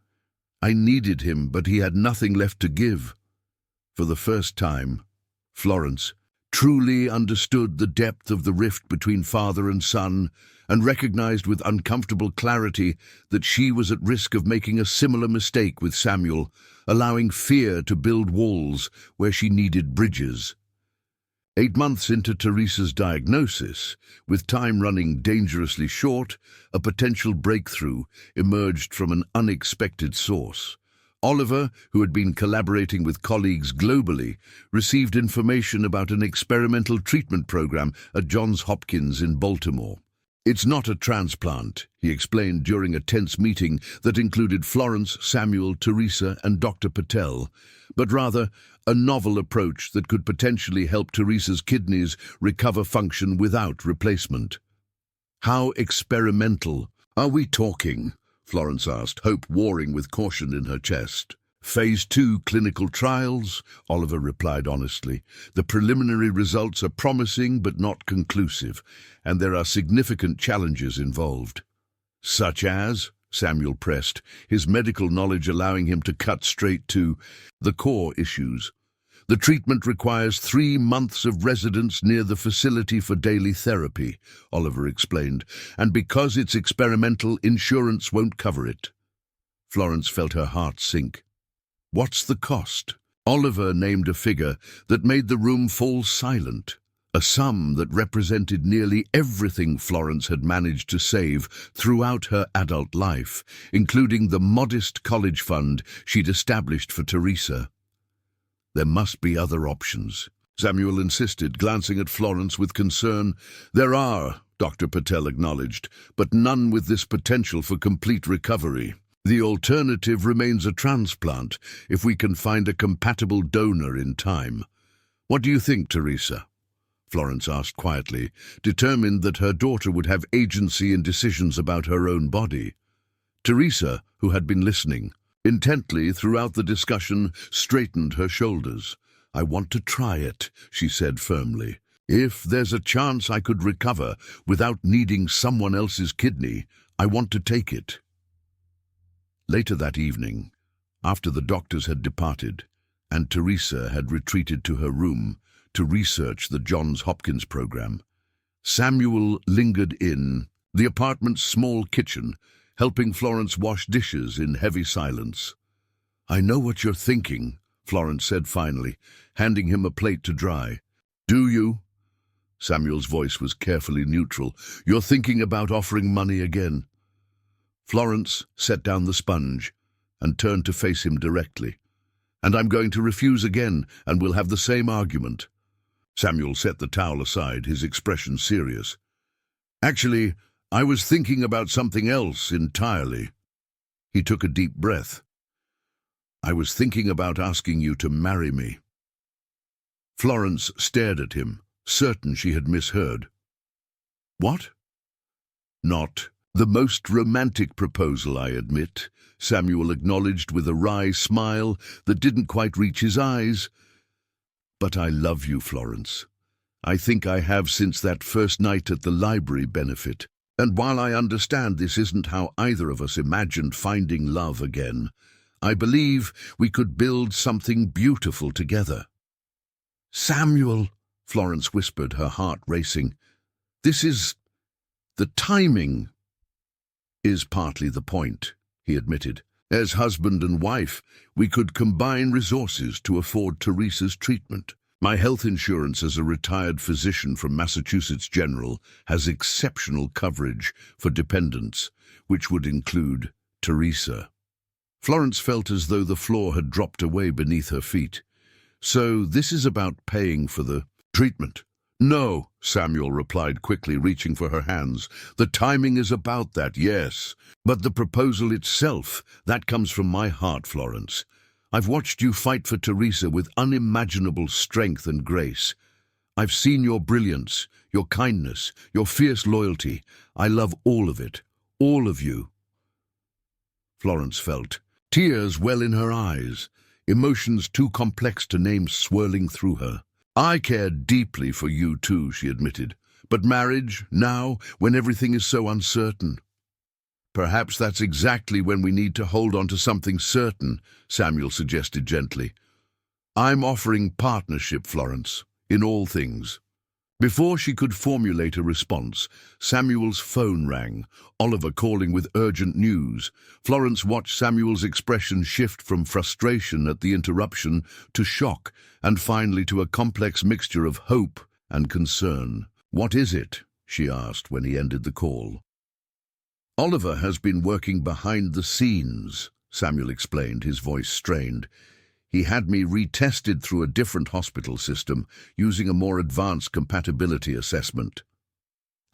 I needed him, but he had nothing left to give." For the first time, Florence truly understood the depth of the rift between father and son and recognized with uncomfortable clarity that she was at risk of making a similar mistake with Samuel, allowing fear to build walls where she needed bridges. 8 months into Teresa's diagnosis, with time running dangerously short, a potential breakthrough emerged from an unexpected source. Oliver, who had been collaborating with colleagues globally, received information about an experimental treatment program at Johns Hopkins in Baltimore. "It's not a transplant," he explained during a tense meeting that included Florence, Samuel, Teresa, and Dr. Patel, but rather a novel approach that could potentially help Teresa's kidneys recover function without replacement. "How experimental are we talking?" Florence asked, hope warring with caution in her chest. "Phase 2 clinical trials," Oliver replied honestly. "The preliminary results are promising but not conclusive, and there are significant challenges involved." "Such as?" Samuel pressed, his medical knowledge allowing him to cut straight to the core issues. "The treatment requires 3 months of residence near the facility for daily therapy," Oliver explained, "and because it's experimental, insurance won't cover it." Florence felt her heart sink. "What's the cost?" Oliver named a figure that made the room fall silent, a sum that represented nearly everything Florence had managed to save throughout her adult life, including the modest college fund she'd established for Teresa. "There must be other options," Samuel insisted, glancing at Florence with concern. "There are," Dr. Patel acknowledged, "but none with this potential for complete recovery. The alternative remains a transplant, if we can find a compatible donor in time. What do you think, Teresa?" Florence asked quietly, determined that her daughter would have agency in decisions about her own body. Teresa, who had been listening intently throughout the discussion, straightened her shoulders. "I want to try it," she said firmly. "If there's a chance I could recover without needing someone else's kidney, I want to take it." Later that evening, after the doctors had departed and Teresa had retreated to her room to research the Johns Hopkins program, Samuel lingered in the apartment's small kitchen, helping Florence wash dishes in heavy silence. "I know what you're thinking," Florence said finally, handing him a plate to dry. "Do you?" Samuel's voice was carefully neutral. "You're thinking about offering money again." Florence set down the sponge and turned to face him directly. "And I'm going to refuse again, and we'll have the same argument." Samuel set the towel aside, his expression serious. "Actually, I was thinking about something else entirely." He took a deep breath. "I was thinking about asking you to marry me." Florence stared at him, certain she had misheard. "What?" "Not the most romantic proposal, I admit," Samuel acknowledged with a wry smile that didn't quite reach his eyes. "But I love you, Florence. I think I have since that first night at the library benefit. And while I understand this isn't how either of us imagined finding love again, I believe we could build something beautiful together." "Samuel," Florence whispered, her heart racing, the timing is partly the point," he admitted. "As husband and wife, we could combine resources to afford Teresa's treatment. My health insurance as a retired physician from Massachusetts General has exceptional coverage for dependents, which would include Teresa." Florence felt as though the floor had dropped away beneath her feet. "So this is about paying for the treatment?" "No," Samuel replied quickly, reaching for her hands. "The timing is about that, yes. But the proposal itself, that comes from my heart, Florence. I've watched you fight for Teresa with unimaginable strength and grace. I've seen your brilliance, your kindness, your fierce loyalty. I love all of it, all of you." Florence felt tears well in her eyes, emotions too complex to name swirling through her. "I care deeply for you too," she admitted. "But marriage, now, when everything is so uncertain?" "Perhaps that's exactly when we need to hold on to something certain," Samuel suggested gently. I'm offering partnership, Florence, in all things. Before she could formulate a response, Samuel's phone rang, Oliver calling with urgent news. Florence watched Samuel's expression shift from frustration at the interruption to shock, and finally to a complex mixture of hope and concern. "What is it?" she asked when he ended the call. "Oliver has been working behind the scenes," Samuel explained, his voice strained. "He had me retested through a different hospital system, using a more advanced compatibility assessment.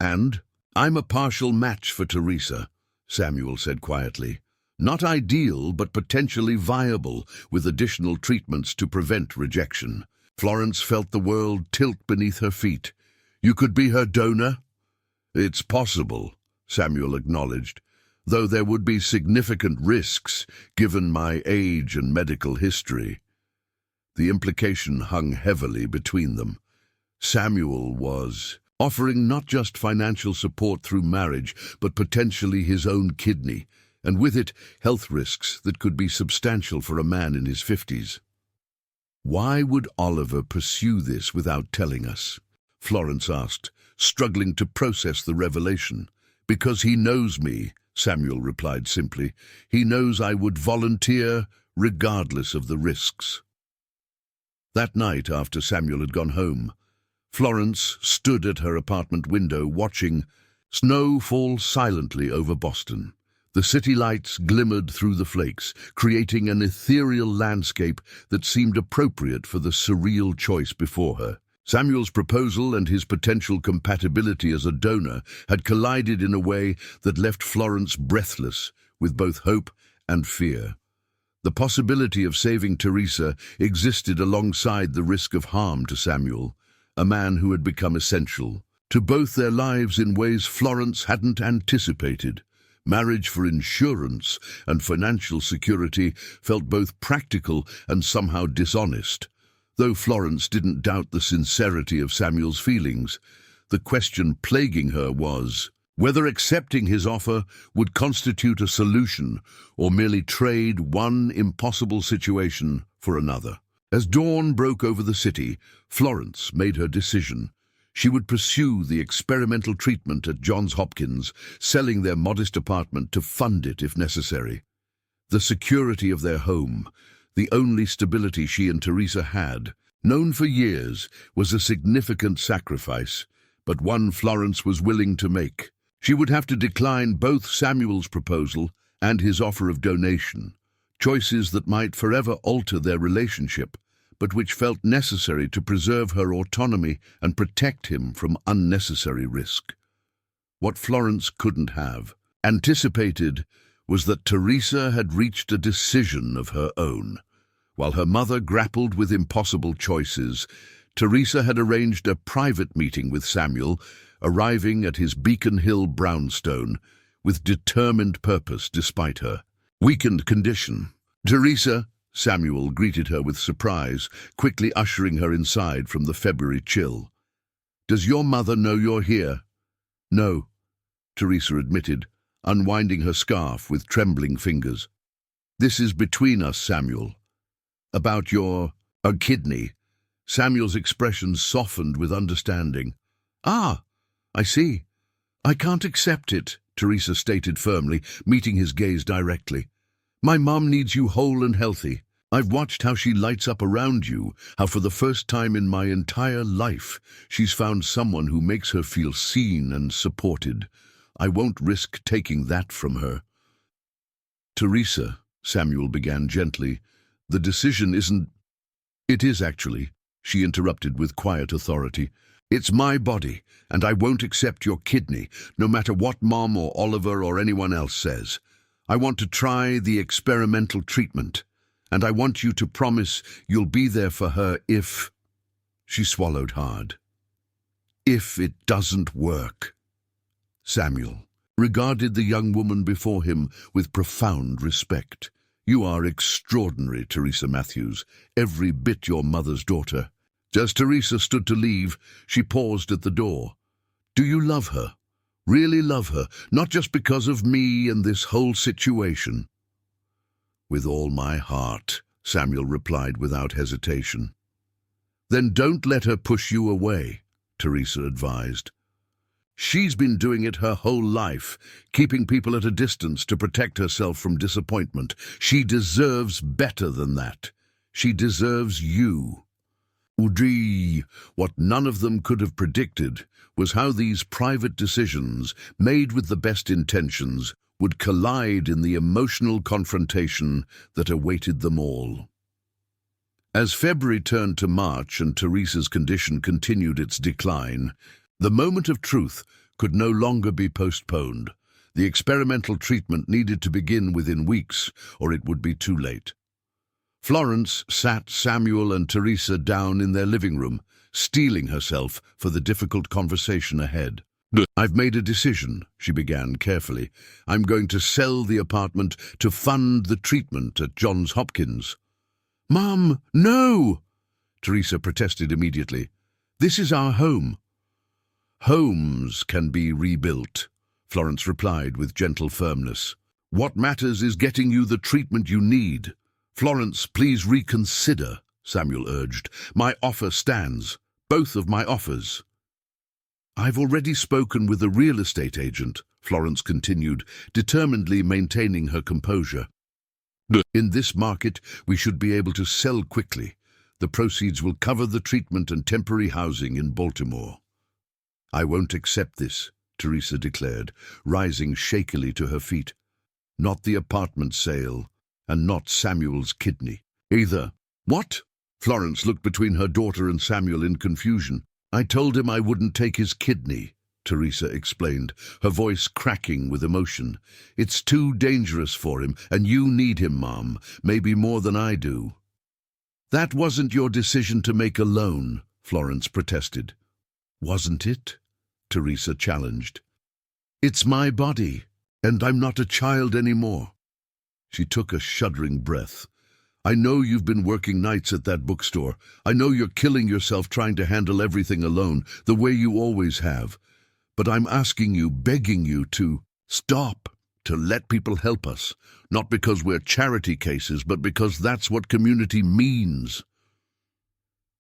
And I'm a partial match for Teresa," Samuel said quietly. "Not ideal, but potentially viable, with additional treatments to prevent rejection." Florence felt the world tilt beneath her feet. "You could be her donor?" "It's possible," Samuel acknowledged, "though there would be significant risks given my age and medical history." The implication hung heavily between them. Samuel was offering not just financial support through marriage, but potentially his own kidney, and with it, health risks that could be substantial for a man in his 50s. "Why would Oliver pursue this without telling us?" Florence asked, struggling to process the revelation. "Because he knows me," Samuel replied simply. "He knows I would volunteer regardless of the risks." That night, after Samuel had gone home, Florence stood at her apartment window watching snow fall silently over Boston. The city lights glimmered through the flakes, creating an ethereal landscape that seemed appropriate for the surreal choice before her. Samuel's proposal and his potential compatibility as a donor had collided in a way that left Florence breathless with both hope and fear. The possibility of saving Teresa existed alongside the risk of harm to Samuel, a man who had become essential to both their lives in ways Florence hadn't anticipated. Marriage for insurance and financial security felt both practical and somehow dishonest. Though Florence didn't doubt the sincerity of Samuel's feelings, the question plaguing her was whether accepting his offer would constitute a solution or merely trade one impossible situation for another. As dawn broke over the city, Florence made her decision. She would pursue the experimental treatment at Johns Hopkins, selling their modest apartment to fund it if necessary. The security of their home, the only stability she and Teresa had, known for years, was a significant sacrifice, but one Florence was willing to make. She would have to decline both Samuel's proposal and his offer of donation, choices that might forever alter their relationship, but which felt necessary to preserve her autonomy and protect him from unnecessary risk. What Florence couldn't have anticipated was that Teresa had reached a decision of her own. While her mother grappled with impossible choices, Teresa had arranged a private meeting with Samuel, arriving at his Beacon Hill brownstone with determined purpose despite her weakened condition. "Teresa," Samuel greeted her with surprise, quickly ushering her inside from the February chill. "Does your mother know you're here?" "No," Teresa admitted, unwinding her scarf with trembling fingers. "This is between us, Samuel. About your kidney." Samuel's expression softened with understanding. "Ah, I see. I can't accept it," Teresa stated firmly, meeting his gaze directly. "My mom needs you whole and healthy. I've watched how she lights up around you, how for the first time in my entire life, she's found someone who makes her feel seen and supported. I won't risk taking that from her." "Teresa," Samuel began gently, "the decision isn't—" "It is, actually," she interrupted with quiet authority. "It's my body, and I won't accept your kidney, no matter what Mom or Oliver or anyone else says. I want to try the experimental treatment, and I want you to promise you'll be there for her if—" She swallowed hard. "If it doesn't work." Samuel regarded the young woman before him with profound respect. "You are extraordinary, Teresa Matthews, every bit your mother's daughter." As Teresa stood to leave, she paused at the door. "Do you love her? Really love her? Not just because of me and this whole situation?" "With all my heart," Samuel replied without hesitation. Then don't let her push you away, Teresa advised. She's been doing it her whole life, keeping people at a distance to protect herself from disappointment. She deserves better than that. She deserves you. Udry, what none of them could have predicted was how these private decisions, made with the best intentions, would collide in the emotional confrontation that awaited them all. As February turned to March and Teresa's condition continued its decline, the moment of truth could no longer be postponed. The experimental treatment needed to begin within weeks, or it would be too late. Florence sat Samuel and Teresa down in their living room, steeling herself for the difficult conversation ahead. "I've made a decision," she began carefully. "I'm going to sell the apartment to fund the treatment at Johns Hopkins." "Mom, no!" Teresa protested immediately. "This is our home." "Homes can be rebuilt," Florence replied with gentle firmness. "What matters is getting you the treatment you need." "Florence, please reconsider," Samuel urged. "My offer stands. Both of my offers." "I've already spoken with a real estate agent," Florence continued, determinedly maintaining her composure. "In this market, we should be able to sell quickly. The proceeds will cover the treatment and temporary housing in Baltimore." "I won't accept this," Teresa declared, rising shakily to her feet. "Not the apartment sale, and not Samuel's kidney either." "What?" Florence looked between her daughter and Samuel in confusion. "I told him I wouldn't take his kidney," Teresa explained, her voice cracking with emotion. "It's too dangerous for him, and you need him, Mom, maybe more than I do." "That wasn't your decision to make alone," Florence protested. "Wasn't it?" Teresa challenged. "It's my body, and I'm not a child anymore." She took a shuddering breath. "I know you've been working nights at that bookstore. I know you're killing yourself trying to handle everything alone, the way you always have. But I'm asking you, begging you to stop, to let people help us. Not because we're charity cases, but because that's what community means."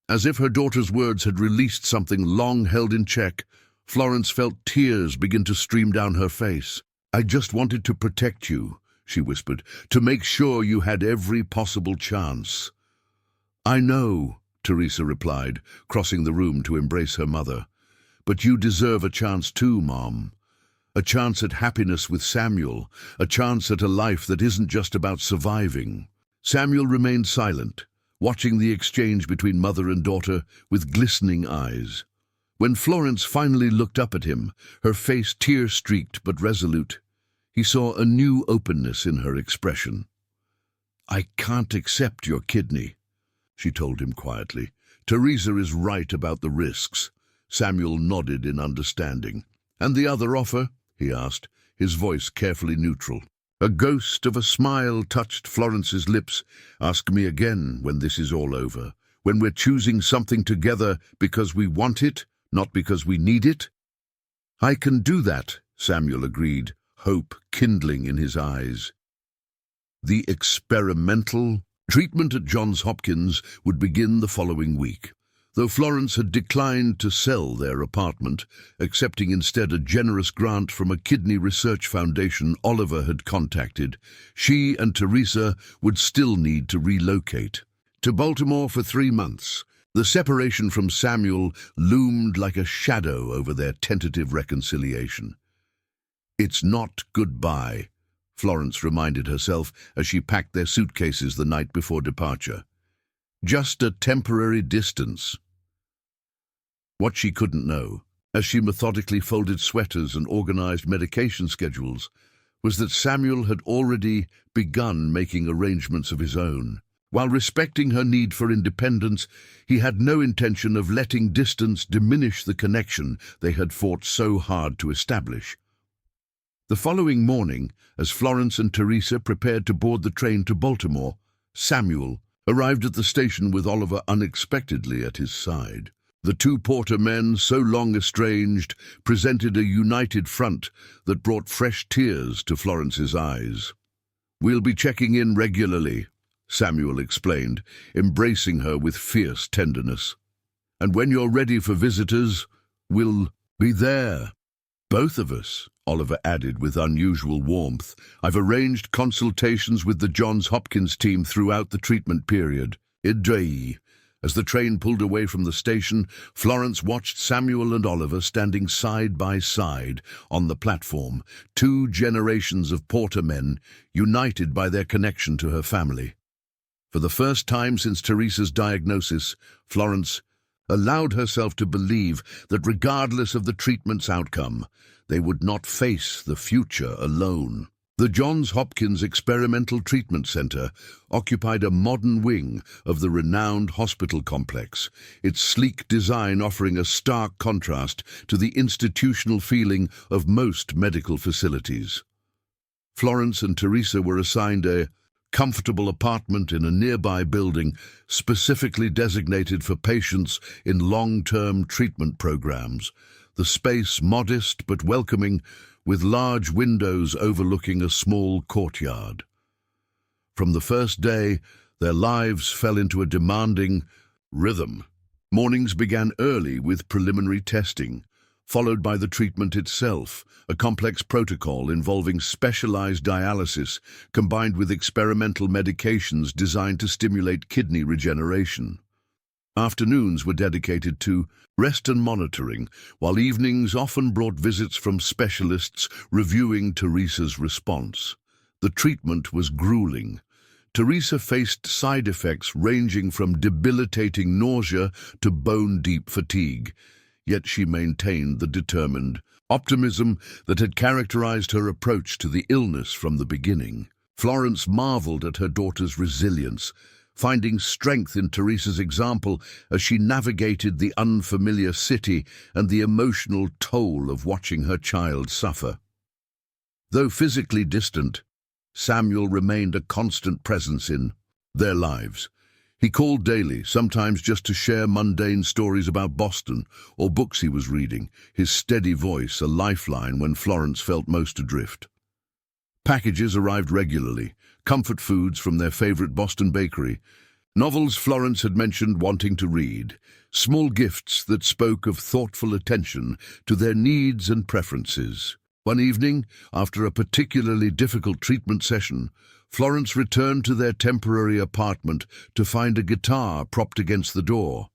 As if her daughter's words had released something long held in check, Florence felt tears begin to stream down her face. "I just wanted to protect you," she whispered, "to make sure you had every possible chance." "I know," Teresa replied, crossing the room to embrace her mother. "But you deserve a chance too, Mom. A chance at happiness with Samuel, a chance at a life that isn't just about surviving." Samuel remained silent, watching the exchange between mother and daughter with glistening eyes. When Florence finally looked up at him, her face tear-streaked but resolute, he saw a new openness in her expression. "I can't accept your kidney," she told him quietly. "Teresa is right about the risks." Samuel nodded in understanding. "And the other offer?" he asked, his voice carefully neutral. A ghost of a smile touched Florence's lips. "Ask me again when this is all over, when we're choosing something together because we want it, not because we need it." "I can do that," Samuel agreed, hope kindling in his eyes. The experimental treatment at Johns Hopkins would begin the following week. Though Florence had declined to sell their apartment, accepting instead a generous grant from a kidney research foundation Oliver had contacted, she and Teresa would still need to relocate. To Baltimore for 3 months, the separation from Samuel loomed like a shadow over their tentative reconciliation. "It's not goodbye," Florence reminded herself as she packed their suitcases the night before departure. "Just a temporary distance." What she couldn't know, as she methodically folded sweaters and organized medication schedules, was that Samuel had already begun making arrangements of his own. While respecting her need for independence, he had no intention of letting distance diminish the connection they had fought so hard to establish. The following morning, as Florence and Teresa prepared to board the train to Baltimore, Samuel arrived at the station with Oliver unexpectedly at his side. The two Porter men, so long estranged, presented a united front that brought fresh tears to Florence's eyes. "We'll be checking in regularly," Samuel explained, embracing her with fierce tenderness. "And when you're ready for visitors, we'll be there." "Both of us," Oliver added with unusual warmth. "I've arranged consultations with the Johns Hopkins team throughout the treatment period." As the train pulled away from the station, Florence watched Samuel and Oliver standing side by side on the platform, two generations of Porter men, united by their connection to her family. For the first time since Teresa's diagnosis, Florence allowed herself to believe that regardless of the treatment's outcome, they would not face the future alone. The Johns Hopkins Experimental Treatment Center occupied a modern wing of the renowned hospital complex, its sleek design offering a stark contrast to the institutional feeling of most medical facilities. Florence and Teresa were assigned a comfortable apartment in a nearby building specifically designated for patients in long-term treatment programs. The space modest but welcoming, with large windows overlooking a small courtyard. From the first day, their lives fell into a demanding rhythm. Mornings began early with preliminary testing, followed by the treatment itself, a complex protocol involving specialized dialysis combined with experimental medications designed to stimulate kidney regeneration. Afternoons were dedicated to rest and monitoring, while evenings often brought visits from specialists reviewing Teresa's response. The treatment was grueling. Teresa faced side effects ranging from debilitating nausea to bone-deep fatigue, yet she maintained the determined optimism that had characterized her approach to the illness from the beginning. Florence marveled at her daughter's resilience, finding strength in Teresa's example as she navigated the unfamiliar city and the emotional toll of watching her child suffer. Though physically distant, Samuel remained a constant presence in their lives. He called daily, sometimes just to share mundane stories about Boston or books he was reading, his steady voice a lifeline when Florence felt most adrift. Packages arrived regularly, comfort foods from their favorite Boston bakery, novels Florence had mentioned wanting to read, small gifts that spoke of thoughtful attention to their needs and preferences. One evening, after a particularly difficult treatment session, Florence returned to their temporary apartment to find a guitar propped against the door.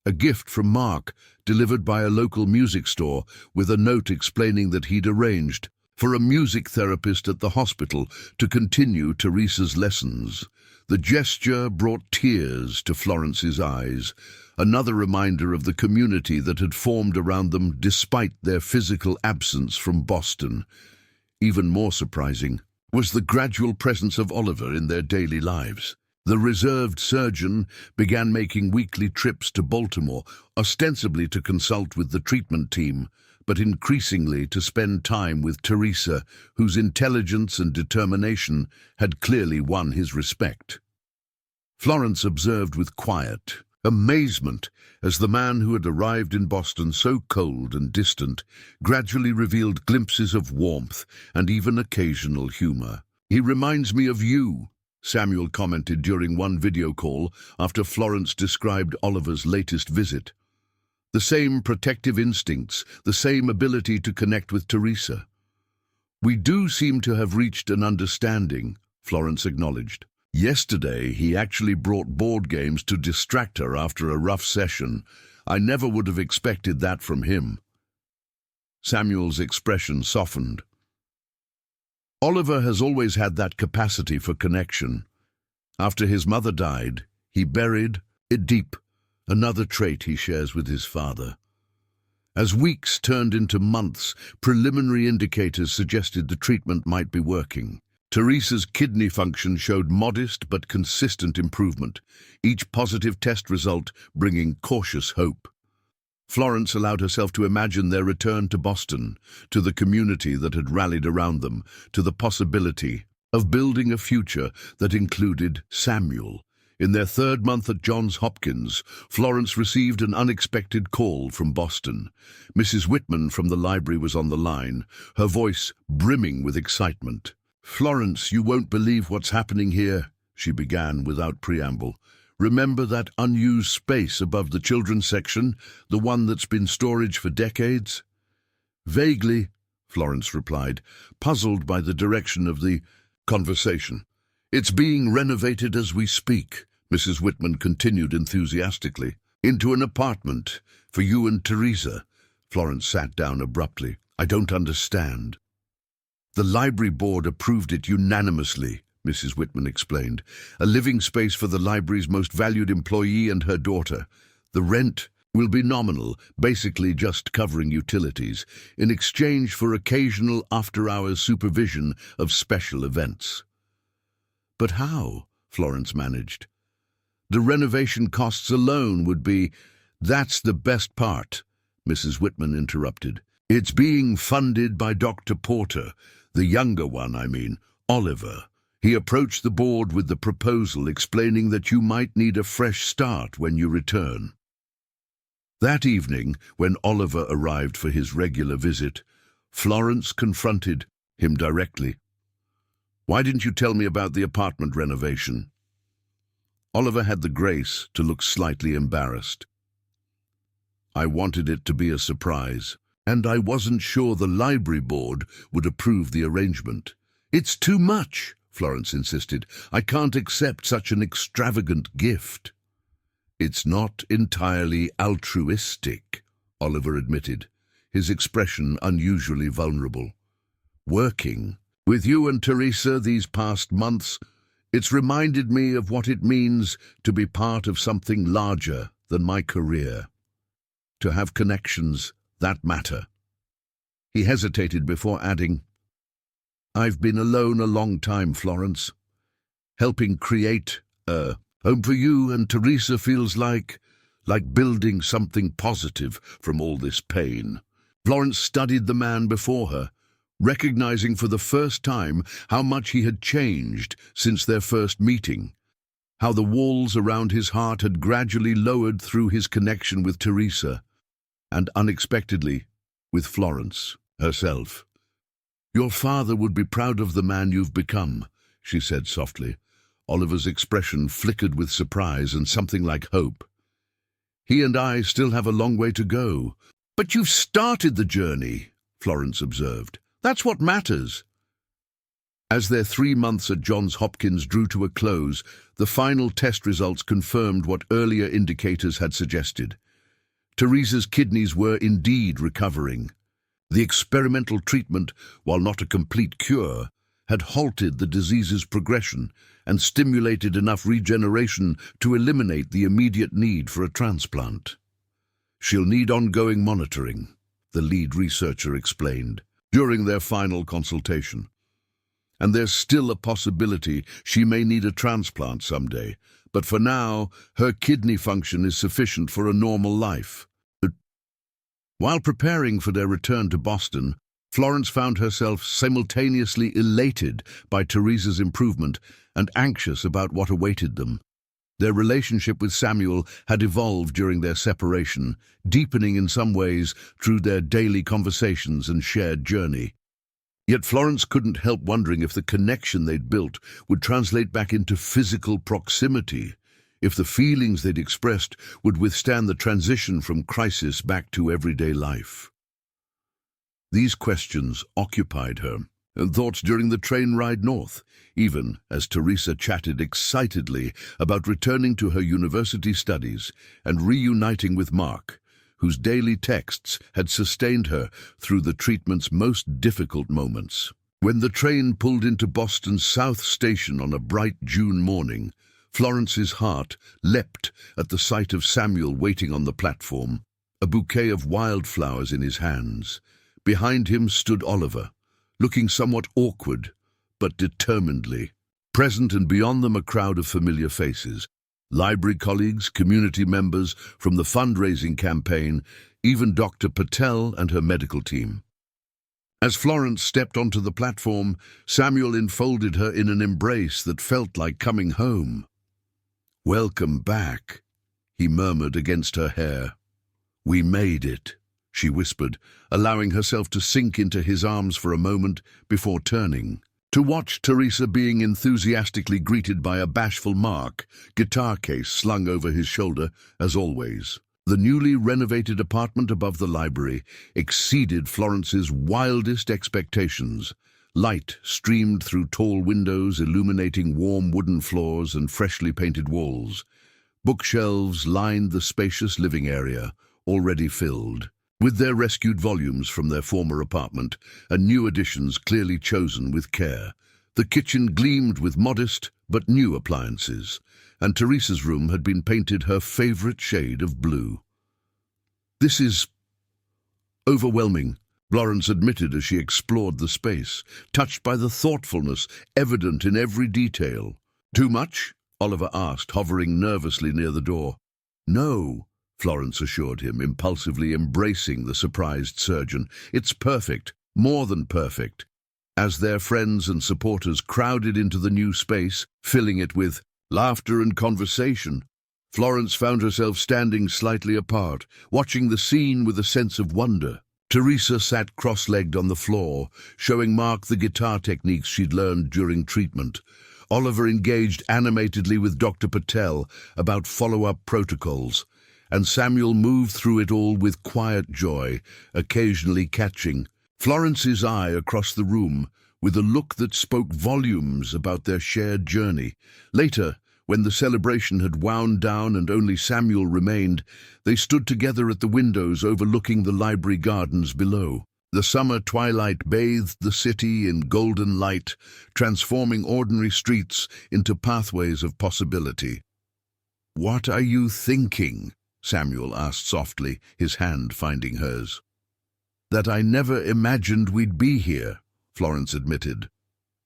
A gift from Mark, delivered by a local music store, with a note explaining that he'd arranged for a music therapist at the hospital to continue Teresa's lessons. The gesture brought tears to Florence's eyes, another reminder of the community that had formed around them despite their physical absence from Boston. Even more surprising was the gradual presence of Oliver in their daily lives. The reserved surgeon began making weekly trips to Baltimore, ostensibly to consult with the treatment team, but increasingly to spend time with Teresa, whose intelligence and determination had clearly won his respect. Florence observed with quiet amazement as the man who had arrived in Boston so cold and distant gradually revealed glimpses of warmth and even occasional humor. "He reminds me of you," Samuel commented during one video call after Florence described Oliver's latest visit. "The same protective instincts, the same ability to connect with Teresa." "We do seem to have reached an understanding," Florence acknowledged. "Yesterday, he actually brought board games to distract her after a rough session. I never would have expected that from him." Samuel's expression softened. "Oliver has always had that capacity for connection. After his mother died, he buried it deep, another trait he shares with his father." As weeks turned into months, preliminary indicators suggested the treatment might be working. Teresa's kidney function showed modest but consistent improvement, each positive test result bringing cautious hope. Florence allowed herself to imagine their return to Boston, to the community that had rallied around them, to the possibility of building a future that included Samuel. In their third month at Johns Hopkins, Florence received an unexpected call from Boston. Mrs. Whitman from the library was on the line, her voice brimming with excitement. "Florence, you won't believe what's happening here," she began without preamble. "Remember that unused space above the children's section, the one that's been storage for decades?" "Vaguely," Florence replied, puzzled by the direction of the conversation. "It's being renovated as we speak," Mrs. Whitman continued enthusiastically. "Into an apartment for you and Teresa." Florence sat down abruptly. "I don't understand." "The library board approved it unanimously," Mrs. Whitman explained. "A living space for the library's most valued employee and her daughter. The rent will be nominal, basically just covering utilities, in exchange for occasional after-hours supervision of special events." "But how?" Florence managed. "The renovation costs alone would be—" "That's the best part," Mrs. Whitman interrupted. "It's being funded by Dr. Porter, the younger one, Oliver. He approached the board with the proposal explaining that you might need a fresh start when you return." That evening, when Oliver arrived for his regular visit, Florence confronted him directly. "Why didn't you tell me about the apartment renovation?" Oliver had the grace to look slightly embarrassed. "I wanted it to be a surprise, and I wasn't sure the library board would approve the arrangement." "It's too much," Florence insisted. "I can't accept such an extravagant gift." "It's not entirely altruistic," Oliver admitted, his expression unusually vulnerable. "Working with you and Teresa these past months, it's reminded me of what it means to be part of something larger than my career. To have connections that matter." He hesitated before adding, "I've been alone a long time, Florence. Helping create a home for you and Teresa feels like building something positive from all this pain." Florence studied the man before her, recognizing for the first time how much he had changed since their first meeting, how the walls around his heart had gradually lowered through his connection with Teresa, and unexpectedly with Florence herself. "Your father would be proud of the man you've become," she said softly. Oliver's expression flickered with surprise and something like hope. "He and I still have a long way to go." "But you've started the journey," Florence observed. "That's what matters." As their 3 months at Johns Hopkins drew to a close, the final test results confirmed what earlier indicators had suggested. Teresa's kidneys were indeed recovering. The experimental treatment, while not a complete cure, had halted the disease's progression and stimulated enough regeneration to eliminate the immediate need for a transplant. "She'll need ongoing monitoring," the lead researcher explained, during their final consultation. "And there's still a possibility she may need a transplant someday, but for now, her kidney function is sufficient for a normal life." While preparing for their return to Boston, Florence found herself simultaneously elated by Teresa's improvement and anxious about what awaited them. Their relationship with Samuel had evolved during their separation, deepening in some ways through their daily conversations and shared journey. Yet Florence couldn't help wondering if the connection they'd built would translate back into physical proximity, if the feelings they'd expressed would withstand the transition from crisis back to everyday life. These questions occupied her and thoughts during the train ride north, even as Teresa chatted excitedly about returning to her university studies and reuniting with Mark, whose daily texts had sustained her through the treatment's most difficult moments. When the train pulled into Boston's South Station on a bright June morning, Florence's heart leapt at the sight of Samuel waiting on the platform, a bouquet of wildflowers in his hands. Behind him stood Oliver, looking somewhat awkward, but determinedly. Present and beyond them a crowd of familiar faces, library colleagues, community members from the fundraising campaign, even Dr. Patel and her medical team. As Florence stepped onto the platform, Samuel enfolded her in an embrace that felt like coming home. "Welcome back," he murmured against her hair. "We made it," she whispered, allowing herself to sink into his arms for a moment before turning. To watch Teresa being enthusiastically greeted by a bashful Mark, guitar case slung over his shoulder, as always. The newly renovated apartment above the library exceeded Florence's wildest expectations. Light streamed through tall windows, illuminating warm wooden floors and freshly painted walls. Bookshelves lined the spacious living area, already filled. With their rescued volumes from their former apartment, and new additions clearly chosen with care. The kitchen gleamed with modest but new appliances, and Teresa's room had been painted her favorite shade of blue. "This is overwhelming," Florence admitted as she explored the space, touched by the thoughtfulness evident in every detail. "Too much?" Oliver asked, hovering nervously near the door. "No," Florence assured him, impulsively embracing the surprised surgeon. "It's perfect, more than perfect." As their friends and supporters crowded into the new space, filling it with laughter and conversation, Florence found herself standing slightly apart, watching the scene with a sense of wonder. Teresa sat cross-legged on the floor, showing Mark the guitar techniques she'd learned during treatment. Oliver engaged animatedly with Dr. Patel about follow-up protocols, and Samuel moved through it all with quiet joy, occasionally catching Florence's eye across the room with a look that spoke volumes about their shared journey. Later, when the celebration had wound down and only Samuel remained, they stood together at the windows overlooking the library gardens below. The summer twilight bathed the city in golden light, transforming ordinary streets into pathways of possibility. "What are you thinking?" Samuel asked softly, his hand finding hers. "That I never imagined we'd be here," Florence admitted.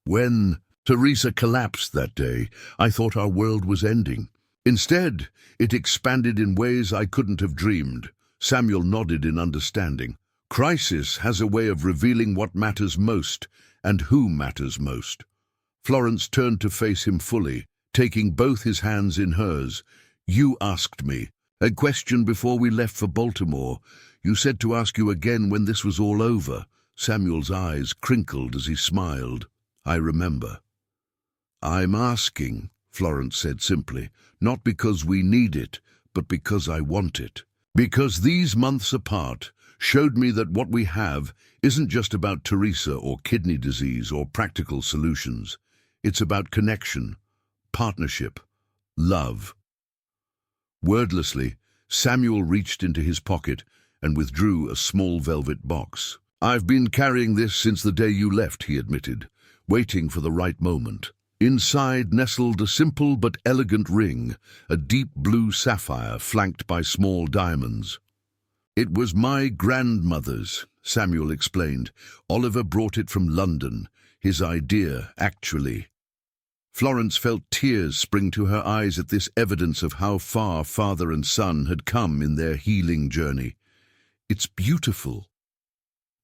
"When Teresa collapsed that day, I thought our world was ending. Instead, it expanded in ways I couldn't have dreamed." Samuel nodded in understanding. "Crisis has a way of revealing what matters most and who matters most." Florence turned to face him fully, taking both his hands in hers. "You asked me a question before we left for Baltimore. You said to ask you again when this was all over." Samuel's eyes crinkled as he smiled. "I remember." "I'm asking," Florence said simply, "not because we need it, but because I want it. Because these months apart showed me that what we have isn't just about Teresa or kidney disease or practical solutions. It's about connection, partnership, love." Wordlessly, Samuel reached into his pocket and withdrew a small velvet box. "I've been carrying this since the day you left," he admitted, waiting for the right moment. Inside nestled a simple but elegant ring, a deep blue sapphire flanked by small diamonds. "It was my grandmother's," Samuel explained. "Oliver brought it from London. His idea, actually." Florence felt tears spring to her eyes at this evidence of how far father and son had come in their healing journey. "It's beautiful."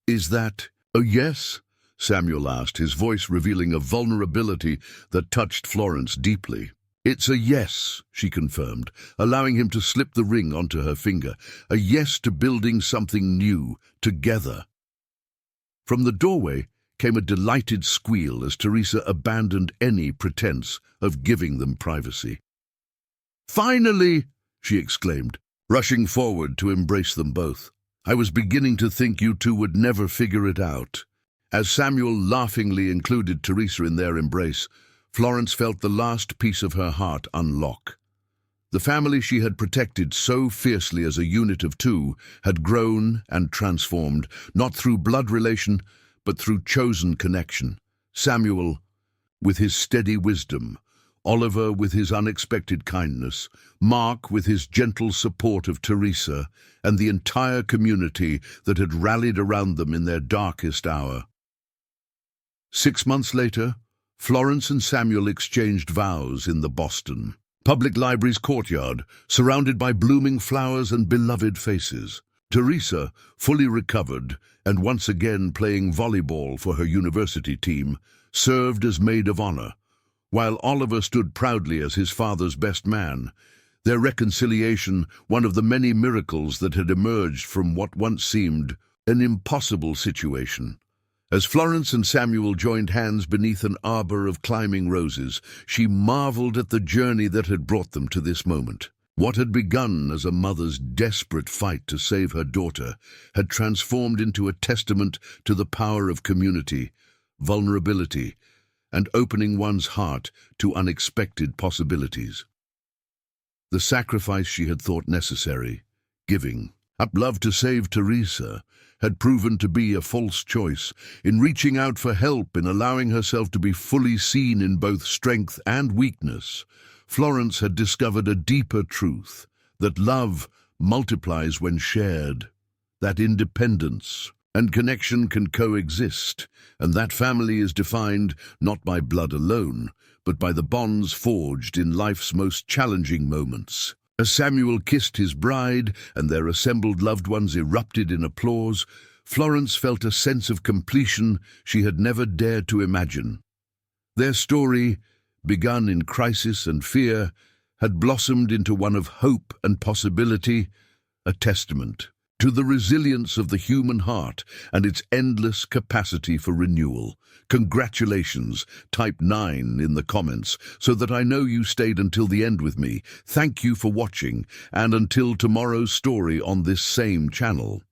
"Is that a yes?" Samuel asked, his voice revealing a vulnerability that touched Florence deeply. "It's a yes," she confirmed, allowing him to slip the ring onto her finger. "A yes to building something new, together." From the doorway came a delighted squeal as Teresa abandoned any pretense of giving them privacy. "Finally!" she exclaimed, rushing forward to embrace them both. "I was beginning to think you two would never figure it out." As Samuel laughingly included Teresa in their embrace, Florence felt the last piece of her heart unlock. The family she had protected so fiercely as a unit of two had grown and transformed, not through blood relation, but through chosen connection. Samuel, with his steady wisdom, Oliver with his unexpected kindness, Mark with his gentle support of Teresa, and the entire community that had rallied around them in their darkest hour. 6 months later, Florence and Samuel exchanged vows in the Boston Public Library's courtyard, surrounded by blooming flowers and beloved faces. Teresa, fully recovered and once again playing volleyball for her university team, served as maid of honor, while Oliver stood proudly as his father's best man, their reconciliation one of the many miracles that had emerged from what once seemed an impossible situation. As Florence and Samuel joined hands beneath an arbor of climbing roses, she marveled at the journey that had brought them to this moment. What had begun as a mother's desperate fight to save her daughter had transformed into a testament to the power of community, vulnerability, and opening one's heart to unexpected possibilities. The sacrifice she had thought necessary, giving up love to save Teresa, had proven to be a false choice. In reaching out for help, in allowing herself to be fully seen in both strength and weakness, Florence had discovered a deeper truth, that love multiplies when shared, that independence and connection can coexist, and that family is defined not by blood alone, but by the bonds forged in life's most challenging moments. As Samuel kissed his bride and their assembled loved ones erupted in applause, Florence felt a sense of completion she had never dared to imagine. Their story, begun in crisis and fear, had blossomed into one of hope and possibility, a testament to the resilience of the human heart and its endless capacity for renewal. Congratulations, type 9 in the comments so that I know you stayed until the end with me. Thank you for watching, and until tomorrow's story on this same channel.